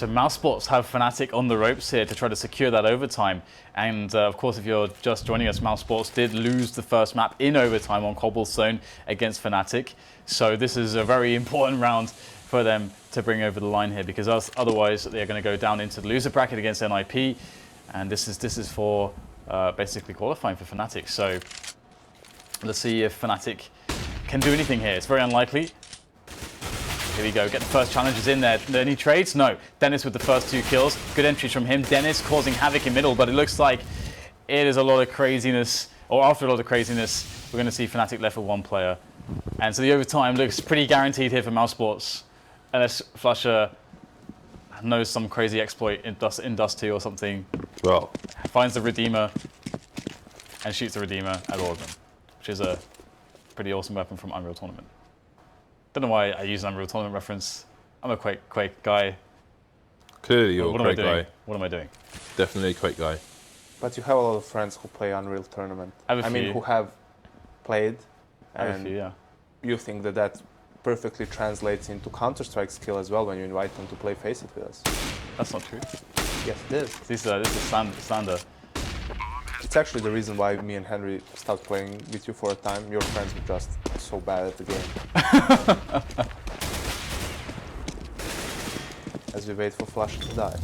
Mousesports have Fnatic on the ropes here to try to secure that overtime. And of course, if you're just joining us, Mousesports did lose the first map in overtime on Cobblestone against Fnatic. So this is a very important round for them to bring over the line here, because otherwise they're going to go down into the loser bracket against NIP. And this is for basically qualifying for Fnatic. So let's see if Fnatic can do anything here. It's very unlikely. Here we go, get the first challenges in there. Any trades? No. Denis with the first 2 kills. Good entries from him. Denis causing havoc in middle, but it looks like it is a lot of craziness, or after a lot of craziness, we're going to see Fnatic left with 1 player. And so the overtime looks pretty guaranteed here for Mousesports, unless flusha knows some crazy exploit in Dust 2 or something. Well, finds the Redeemer and shoots the Redeemer at all of them, which is a pretty awesome weapon from Unreal Tournament. Don't know why I use an Unreal Tournament reference. I'm a Quake guy. Clearly you're a Quake guy. What am I doing? Definitely a Quake guy. But you have a lot of friends who play Unreal Tournament. I mean, who have played. I have a few, yeah. You think that perfectly translates into Counter-Strike skill as well when you invite them to play FACEIT with us. That's not true. Yes, it is. This is slander. It's actually the reason why me and Henry stopped playing with you for a time. Your friends were just so bad at the game. As we wait for flusha to die.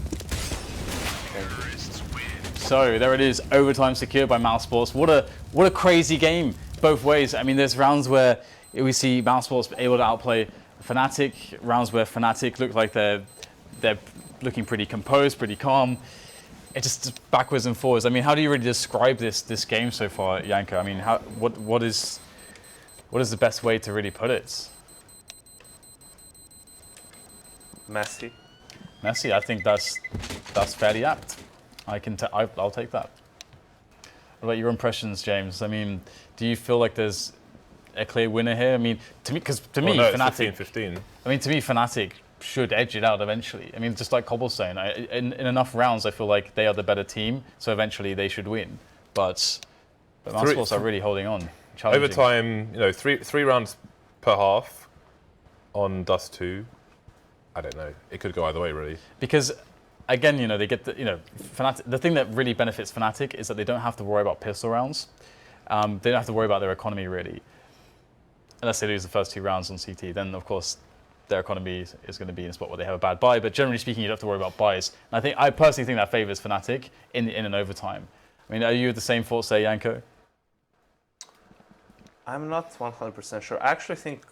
Thank you. So there it is, overtime secured by Mousesports. What a crazy game, both ways. I mean, there's rounds where we see Mousesports able to outplay Fnatic, rounds where Fnatic look like they're looking pretty composed, pretty calm. It's just backwards and forwards. I mean, how do you really describe this game so far, Janko? I mean, what is the best way to really put it? Messy. Messy. I think that's fairly apt. I'll take that. What about your impressions, James? I mean, do you feel like there's a clear winner here? I mean, to me, Fnatic. 15-15. I mean, to me, Fnatic should edge it out eventually. I mean, just like Cobblestone, in enough rounds, I feel like they are the better team, so eventually they should win. But Mousesports are really holding on. Overtime, you know, three rounds per half on Dust 2. I don't know. It could go either way, really. Because, again, you know, they get Fnatic. The thing that really benefits Fnatic is that they don't have to worry about pistol rounds. They don't have to worry about their economy, really. Unless they lose the first 2 rounds on CT, then of course their economy is going to be in a spot where they have a bad buy. But generally speaking, you don't have to worry about buys. And I personally think that favours Fnatic in an overtime. I mean, are you the same thoughts there, Janko? I'm not 100% sure. I actually think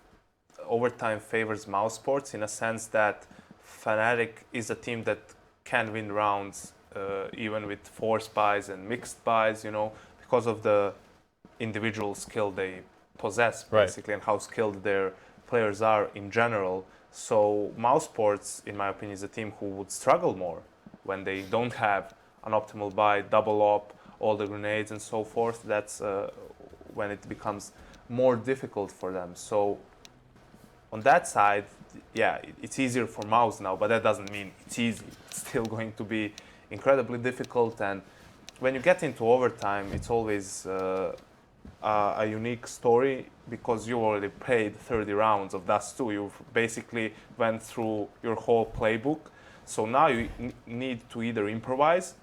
overtime favors Mousesports in a sense that Fnatic is a team that can win rounds even with forced buys and mixed buys, you know, because of the individual skill they possess, basically, and how skilled their players are in general. So Mousesports, in my opinion, is a team who would struggle more when they don't have an optimal buy, double up, all the grenades and so forth. That's when it becomes more difficult for them. So on that side, yeah, it's easier for Mouse now, but that doesn't mean it's easy. It's still going to be incredibly difficult, and when you get into overtime, it's always a unique story because you already played 30 rounds of Dust 2. You've basically went through your whole playbook. So now you need to either improvise,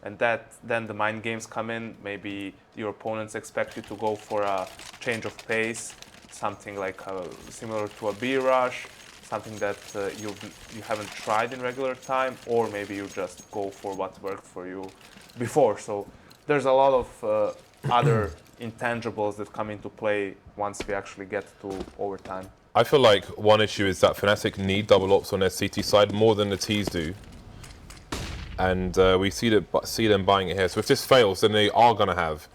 and then the mind games come in. Maybe your opponents expect you to go for a change of pace, something like similar to a B rush, something that you haven't tried in regular time, or maybe you just go for what worked for you before. So there's a lot of other intangibles that come into play once we actually get to overtime. I feel like one issue is that Fnatic need double ops on their CT side more than the Ts do. And we see them buying it here. So if this fails, then they are going to have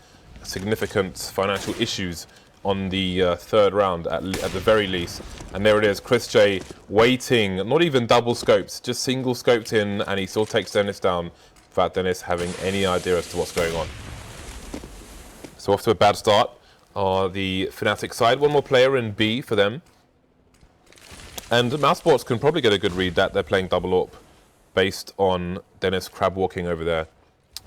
significant financial issues on the third round at the very least. And there it is, chrisJ waiting, not even double scopes, just single scoped in, and he still takes Denis down without Denis having any idea as to what's going on. So off to a bad start on the Fnatic side. One more player in B for them. And Mousesports can probably get a good read that they're playing double AWP based on Denis crab walking over there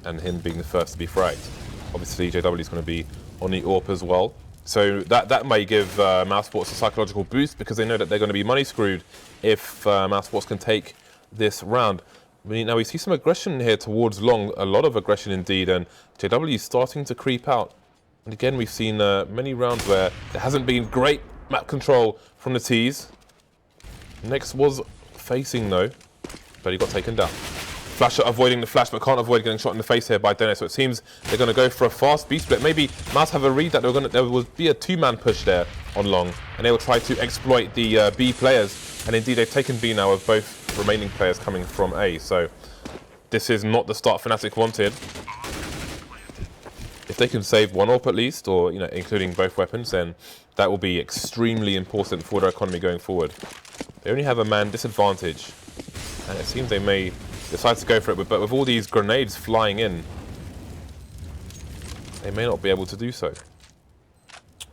and him being the first to be fragged. Obviously, JW is going to be on the AWP as well. So that may give Mousesports a psychological boost because they know that they're going to be money screwed if Mousesports can take this round. Now we see some aggression here towards long, a lot of aggression indeed, and JW is starting to creep out. And again, we've seen many rounds where there hasn't been great map control from the Ts. Next was facing though, but he got taken down. flusha avoiding the flash, but can't avoid getting shot in the face here by Denis. So it seems they're going to go for a fast B split. Maybe Mouse have a read that there will be a 2-man push there on long, and they will try to exploit the B players. And indeed, they've taken B now with both remaining players coming from A. So this is not the start Fnatic wanted. If they can save one AWP at least, or including both weapons, then that will be extremely important for their economy going forward. They only have a man disadvantage, and it seems they may decide to go for it, but with all these grenades flying in, they may not be able to do so.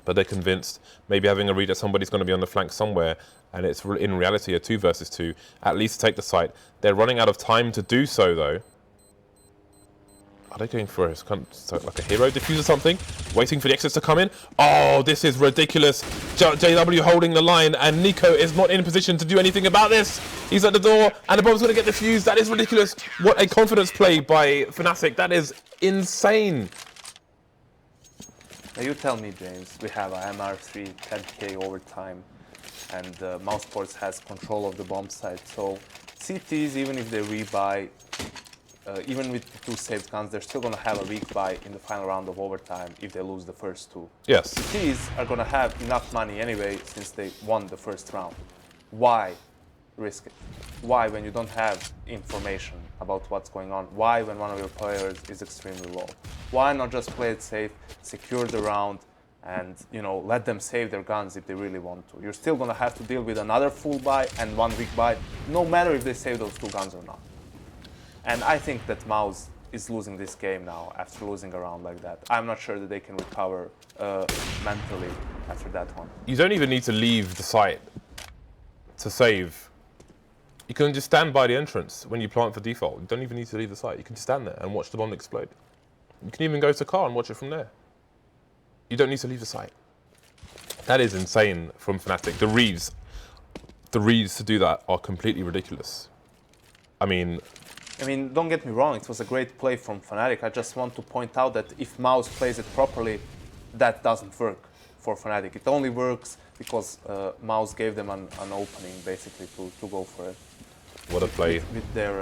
But they're convinced, maybe having a read that somebody's going to be on the flank somewhere, and it's in reality a 2 versus 2, at least take the site. They're running out of time to do so though. Are they going for like a hero diffuse or something? Waiting for the exits to come in. Oh, this is ridiculous. JW holding the line, and NiKo is not in position to do anything about this. He's at the door, and the bomb's going to get defused. That is ridiculous. What a confidence play by Fnatic. That is insane. Now you tell me, James, we have a MR3, 10k overtime, and Mousesports has control of the bomb site. So CTs, even if they rebuy, even with the 2 saved guns, they're still going to have a weak buy in the final round of overtime if they lose the first 2. Yes. CTs are going to have enough money anyway since they won the first round. Why risk it? Why when you don't have information about what's going on? Why when one of your players is extremely low? Why not just play it safe, secure the round, and let them save their guns if they really want to? You're still going to have to deal with another full buy and 1 weak buy, no matter if they save those 2 guns or not. And I think that Mouse is losing this game now after losing a round like that. I'm not sure that they can recover mentally after that one. You don't even need to leave the site to save. You can just stand by the entrance when you plant for default. You don't even need to leave the site. You can just stand there and watch the bomb explode. You can even go to car and watch it from there. You don't need to leave the site. That is insane from Fnatic. The reads to do that are completely ridiculous. I mean, don't get me wrong, it was a great play from Fnatic. I just want to point out that if Mouse plays it properly, that doesn't work for Fnatic. It only works because Mouse gave them an opening, basically, to go for it. What a play. With their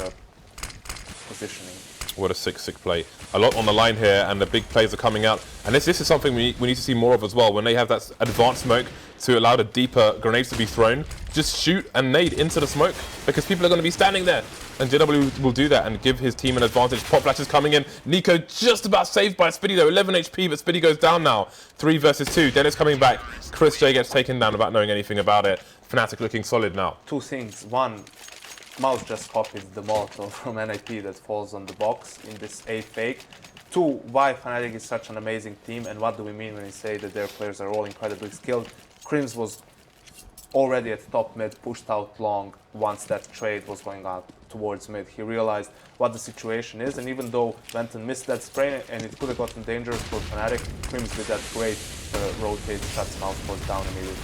positioning. What a sick play. A lot on the line here, and the big plays are coming out. And this is something we need to see more of as well. When they have that advanced smoke to allow the deeper grenades to be thrown, just shoot and nade into the smoke, because people are going to be standing there. And JW will do that and give his team an advantage. Pop flashes coming in. NiKo just about saved by Spiddy though. 11 HP, but Spiddy goes down now. 3 versus 2. Denis coming back. chrisJ gets taken down without knowing anything about it. Fnatic looking solid now. 2 things. 1, Mouse just copied the Molotov from NIP that falls on the box in this A fake. 2, why Fnatic is such an amazing team, and what do we mean when we say that their players are all incredibly skilled. KRIMZ was already at top mid, pushed out long once that trade was going out towards mid. He realized what the situation is, and even though wenton missed that spray and it could have gotten dangerous for Fnatic, KRIMZ with that great rotate shuts Mousesports down immediately.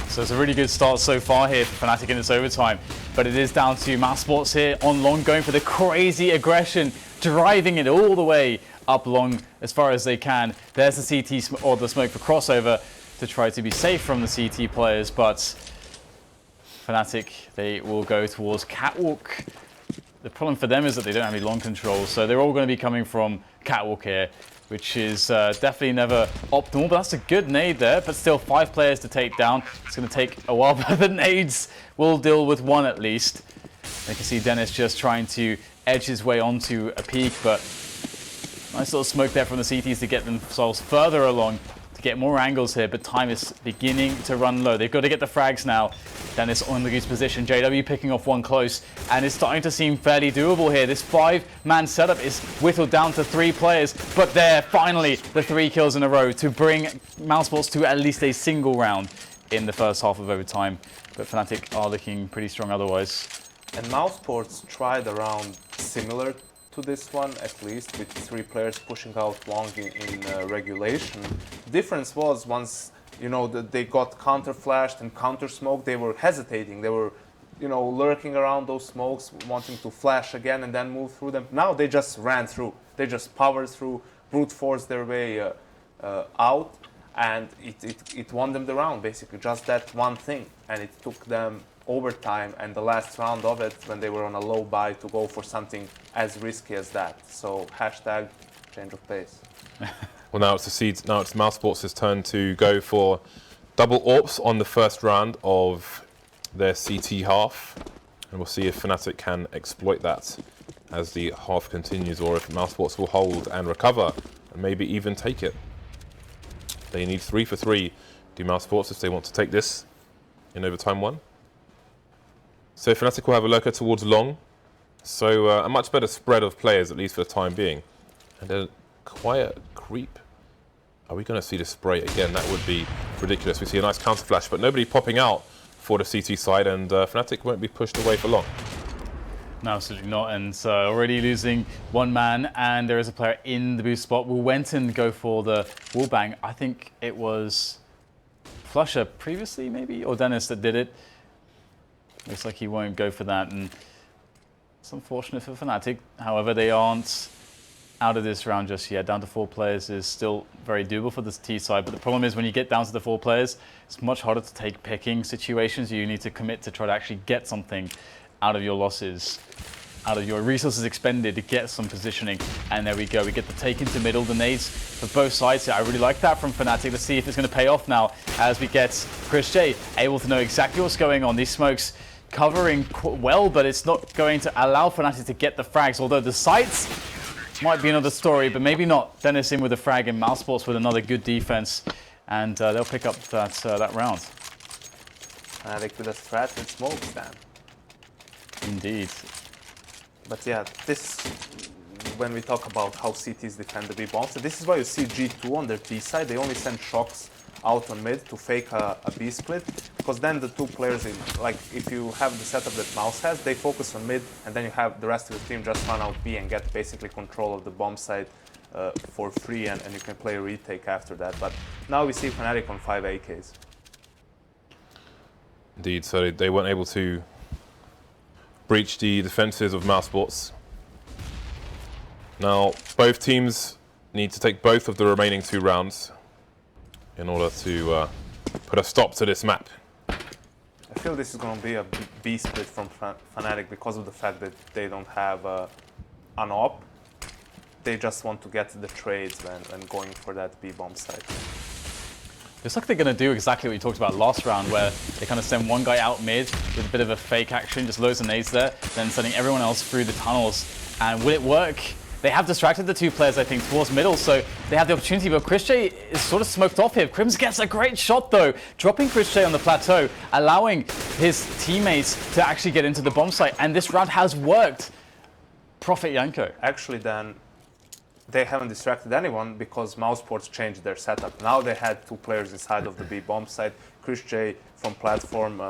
So it's a really good start so far here for Fnatic in this overtime, but it is down to Mousesports here on long, going for the crazy aggression, driving it all the way up long as far as they can. There's the CT or the smoke for crossover to try to be safe from the CT players, but Fnatic, they will go towards Catwalk. The problem for them is that they don't have any long control, so they're all going to be coming from Catwalk here, which is definitely never optimal, but that's a good nade there, but still 5 players to take down. It's going to take a while, but the nades will deal with 1 at least. You can see Denis just trying to edge his way onto a peak, but nice little smoke there from the CTs to get themselves further along, to get more angles here, but time is beginning to run low. They've got to get the frags now. Denis on the goose position, JW picking off 1 close, and it's starting to seem fairly doable here. This 5-man setup is whittled down to 3 players, but there, finally, the 3 kills in a row to bring Mousesports to at least a single round in the first half of overtime. But Fnatic are looking pretty strong otherwise. And Mousesports tried a round similar to this one, at least, with 3 players pushing out long in regulation. The difference was once they got counter-flashed and counter-smoked, they were hesitating. They were, lurking around those smokes, wanting to flash again and then move through them. Now they just ran through. They just powered through, brute forced their way out, and it won them the round, basically, just that one thing. And it took them overtime and the last round of it, when they were on a low buy, to go for something as risky as that. So hashtag change of pace. Well, now it's Mousesports' turn to go for double AWPs on the first round of their CT half. And we'll see if Fnatic can exploit that as the half continues, or if Mousesports will hold and recover and maybe even take it. They need 3 for 3, do Mousesports, if they want to take this in overtime 1. So Fnatic will have a lurker towards long. So a much better spread of players, at least for the time being. And a quiet creep. Are we going to see the spray again? That would be ridiculous. We see a nice counter flash, but nobody popping out for the CT side, and Fnatic won't be pushed away for long. No, absolutely not. And already losing one man, and there is a player in the boost spot. Will wenton go for the wallbang? I think it was flusha previously, maybe, or Denis that did it. Looks like he won't go for that, and it's unfortunate for Fnatic. However, they aren't out of this round just yet. Down to 4 players is still very doable for this T side, but the problem is when you get down to the 4 players, it's much harder to take picking situations. You need to commit to try to actually get something out of your losses, out of your resources expended to get some positioning. And there we go, we get the take into middle, the nades for both sides here. I really like that from Fnatic. Let's see if it's going to pay off now as we get chrisJ able to know exactly what's going on. These smokes covering well, but it's not going to allow Fnatic to get the frags, although the sites might be another story, but maybe not. Denis in with a frag and Mousesports with another good defense, and they'll pick up that round. Fnatic with a strat and smokes then. Indeed. But yeah, this, when we talk about how CTs defend the B bombs, this is why you see G2 on their B side, they only send shocks out on mid to fake a B split, because then the 2 players, like if you have the setup that Mouse has, they focus on mid, and then you have the rest of the team just run out B and get basically control of the bomb side for free, and you can play a retake after that. But now we see Fnatic on 5 AKs. Indeed, so they weren't able to breach the defenses of Mousesports. Now, both teams need to take both of the remaining 2 rounds in order to put a stop to this map. I feel this is going to be a B split from Fnatic because of the fact that they don't have an op. They just want to get the trades when going for that B bomb side. Looks like they're going to do exactly what you talked about last round, where they kind of send one guy out mid with a bit of a fake action, just loads of nades there, then sending everyone else through the tunnels. And will it work? They have distracted the 2 players, I think, towards middle, so they have the opportunity, but chrisJ is sort of smoked off here. KRIMZ gets a great shot, though, dropping chrisJ on the plateau, allowing his teammates to actually get into the bomb site, and this round has worked. Profit Janko. Actually, then, they haven't distracted anyone because Mousesports changed their setup. Now they had 2 players inside of the B bomb site. chrisJ from platform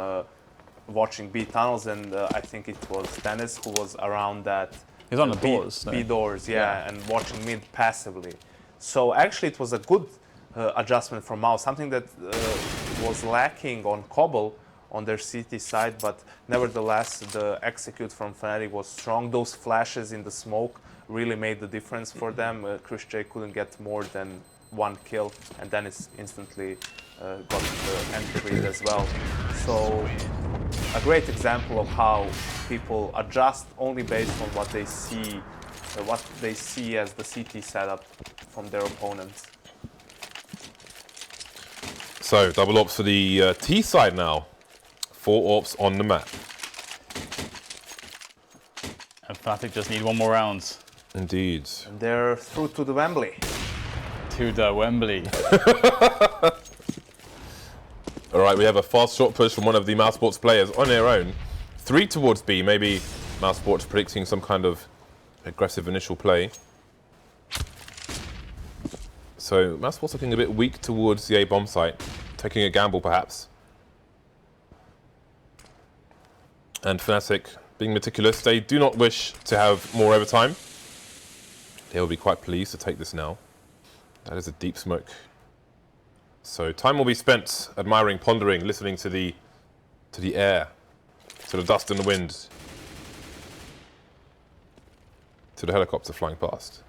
watching B tunnels, and I think it was Denis who was around that. He's on the doors. B doors, yeah, and watching mid passively. So actually it was a good adjustment from Mouse, something that was lacking on Cobble on their CT side, but nevertheless the execute from Fnatic was strong. Those flashes in the smoke really made the difference for them. chrisJ couldn't get more than 1 kill, and Denis instantly got the entry as well. So a great example of how people adjust only based on what they see as the CT setup from their opponents. So, double ops for the T side now. 4 ops on the map. And Fnatic just need 1 more round. Indeed. And they're through to the Wembley. To the Wembley. All right, we have a fast short push from one of the Mousesports players on their own. 3 towards B, maybe Mousesports predicting some kind of aggressive initial play. So Mousesports looking a bit weak towards the A bomb site, taking a gamble perhaps. And Fnatic being meticulous, they do not wish to have more overtime. They will be quite pleased to take this now. That is a deep smoke. So time will be spent admiring, pondering, listening to the air, to the dust and the wind, to the helicopter flying past.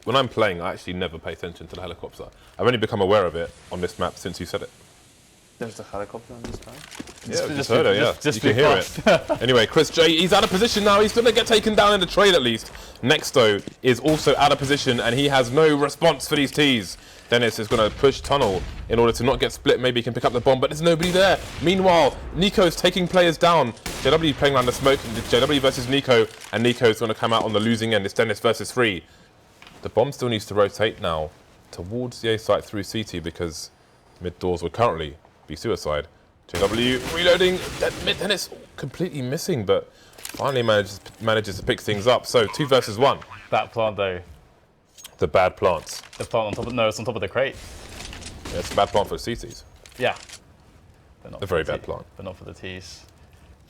When I'm playing, I actually never pay attention to the helicopter. I've only become aware of it on this map since you said it. There's a helicopter on this map? Yeah, just heard it, yeah. You can hear it. Anyway, chrisJ, he's out of position now. He's going to get taken down in the trade at least. Nexto is also out of position, and he has no response for these Ts. Denis is going to push tunnel in order to not get split. Maybe he can pick up the bomb, but there's nobody there. Meanwhile, NiKo is taking players down. JW playing around the smoke. JW versus NiKo, and NiKo is going to come out on the losing end. It's Denis versus 3. The bomb still needs to rotate now towards the A site through CT because mid doors would currently be suicide. JW reloading. Denis completely missing, but finally manages to pick things up. So 2 versus 1. That plant though. The bad plants. The plant on top of, no, it's on top of the crate. Yeah, it's a bad plant for CTs. Yeah. but not A for very the bad T- plant. But not for the T's.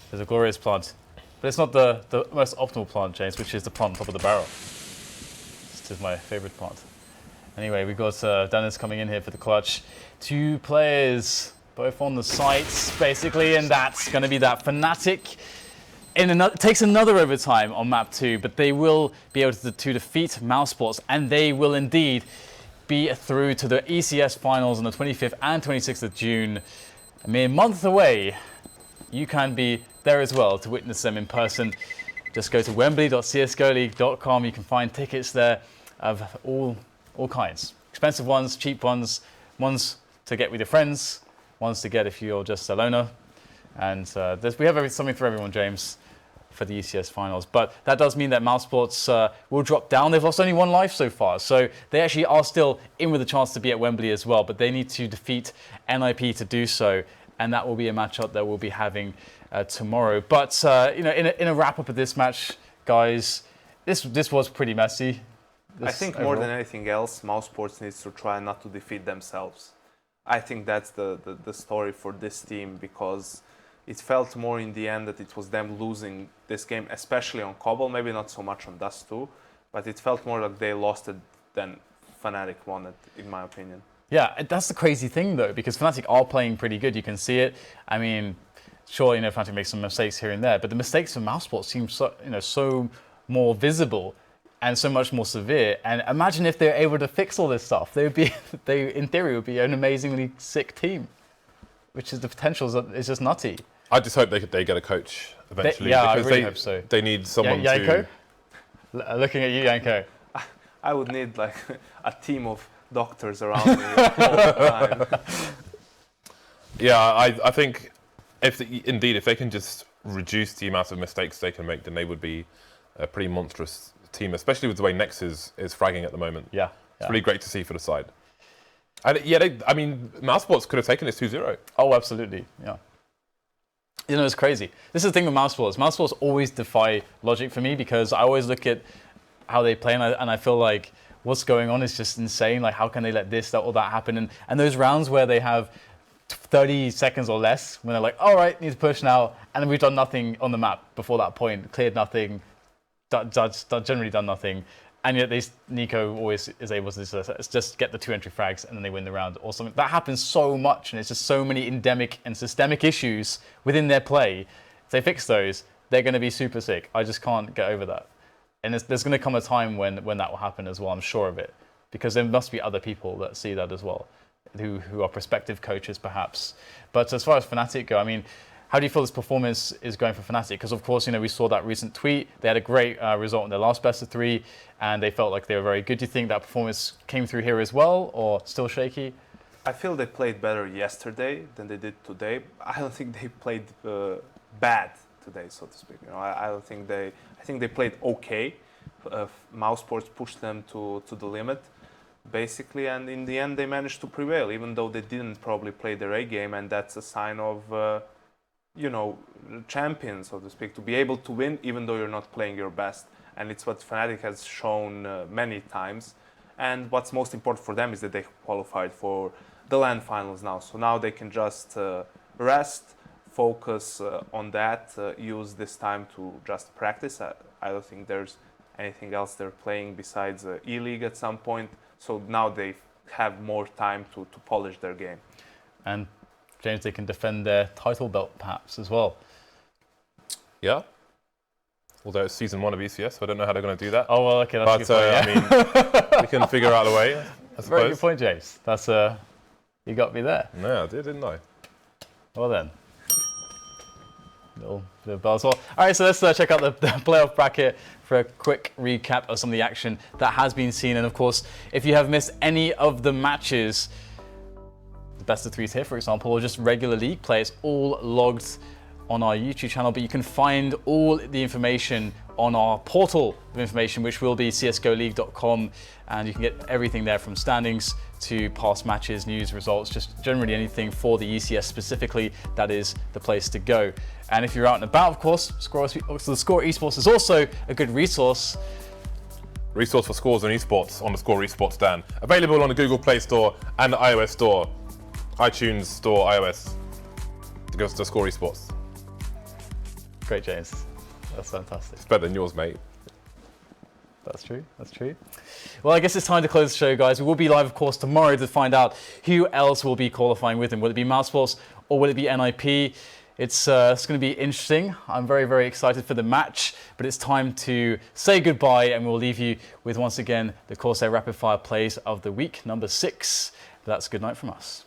There's a glorious plant, but it's not the most optimal plant, James, which is the plant on top of the barrel. This is my favorite plant. Anyway, we've got Denis coming in here for the clutch. 2 players, both on the sites, basically, and that's going to be that Fnatic. Takes another overtime on map 2, but they will be able to defeat Mousesports, and they will indeed be through to the ECS finals on the 25th and 26th of June. A mere month away. You can be there as well to witness them in person. Just go to wembley.csgoleague.com. You can find tickets there of all kinds. Expensive ones, cheap ones, ones to get with your friends, ones to get if you're just a loner. And we have something for everyone, James, for the ECS finals. But that does mean that Mousesports will drop down. They've lost only 1 life so far. So they actually are still in with a chance to be at Wembley as well. But they need to defeat NIP to do so. And that will be a matchup that we'll be having tomorrow. But in a wrap-up of this match, guys, this was pretty messy. I think more than anything else, Mousesports needs to try not to defeat themselves. I think that's the story for this team, because it felt more in the end that it was them losing this game, especially on Cobble, maybe not so much on Dust 2, but it felt more like they lost it than Fnatic won it, in my opinion. Yeah, that's the crazy thing though, because Fnatic are playing pretty good. You can see it. I mean, sure, Fnatic makes some mistakes here and there, but the mistakes from Mousesports seem so more visible and so much more severe. And imagine if they're able to fix all this stuff. They, in theory, would be an amazingly sick team, which is the potential is just nutty. I just hope they get a coach eventually. I because really hope so. They need someone Janko? to... Looking at you, Janko. I would need like a team of doctors around me all the time. Yeah, I think if they can just reduce the amount of mistakes they can make, then they would be a pretty monstrous team, especially with the way Nex is fragging at the moment. Yeah. It's really great to see for the side. And Mousesports could have taken this 2-0. Oh, absolutely. Yeah. It's crazy. This is the thing with Mousesports. Mousesports always defy logic for me, because I always look at how they play and I feel like what's going on is just insane. Like, how can they let this, that, or that happen? And those rounds where they have 30 seconds or less, when they're like, all right, need to push now, and we've done nothing on the map before that point, cleared nothing, generally done nothing, and yet NiKo always is able to just get the 2 entry frags and then they win the round or something. That happens so much, and it's just so many endemic and systemic issues within their play. If they fix those, they're going to be super sick. I just can't get over that. And there's going to come a time when that will happen as well, I'm sure of it, because there must be other people that see that as well, who are prospective coaches perhaps. But as far as Fnatic go, I mean, how do you feel this performance is going for Fnatic? Because of course, we saw that recent tweet. They had a great result in their last best of 3, and they felt like they were very good. Do you think that performance came through here as well, or still shaky? I feel they played better yesterday than they did today. I don't think they played bad today, so to speak. I think they played okay. Mousesports pushed them to the limit, basically, and in the end they managed to prevail, even though they didn't probably play their A game, and that's a sign of champions, so to speak, to be able to win even though you're not playing your best. And it's what Fnatic has shown many times. And what's most important for them is that they qualified for the LAN finals now. So now they can just rest, focus on that, use this time to just practice. I don't think there's anything else they're playing besides E-League at some point. So now they have more time to polish their game. And James, they can defend their title belt perhaps as well. Yeah. Although it's season 1 of ECS, so I don't know how they're going to do that. Oh, well, okay, that's a good point, yeah. I mean, we can figure out a way, I suppose. Very good point, James. That's you got me there. Yeah, I did, didn't I? Well then. Little bit of buzz. All right, so let's check out the playoff bracket for a quick recap of some of the action that has been seen. And of course, if you have missed any of the matches, the best of 3s here, for example, or just regular league play, it's all logged on our YouTube channel, but you can find all the information on our portal of information, which will be csgoleague.com, and you can get everything there from standings to past matches, news, results, just generally anything for the ECS specifically. That is the place to go. And if you're out and about, of course, the Score Esports is also a good resource. Resource for scores and esports on the Score Esports stand. Available on the Google Play Store and the iOS Store. iTunes Store, iOS. go to Score Esports. Great, James. That's fantastic. It's better than yours, mate. That's true. That's true. Well, I guess it's time to close the show, guys. We will be live, of course, tomorrow to find out who else will be qualifying with him. Will it be Mousesports or will it be NIP? It's going to be interesting. I'm very, very excited for the match, but it's time to say goodbye, and we'll leave you with, once again, the Corsair Rapid Fire Plays of the Week, number 6. But that's good night from us.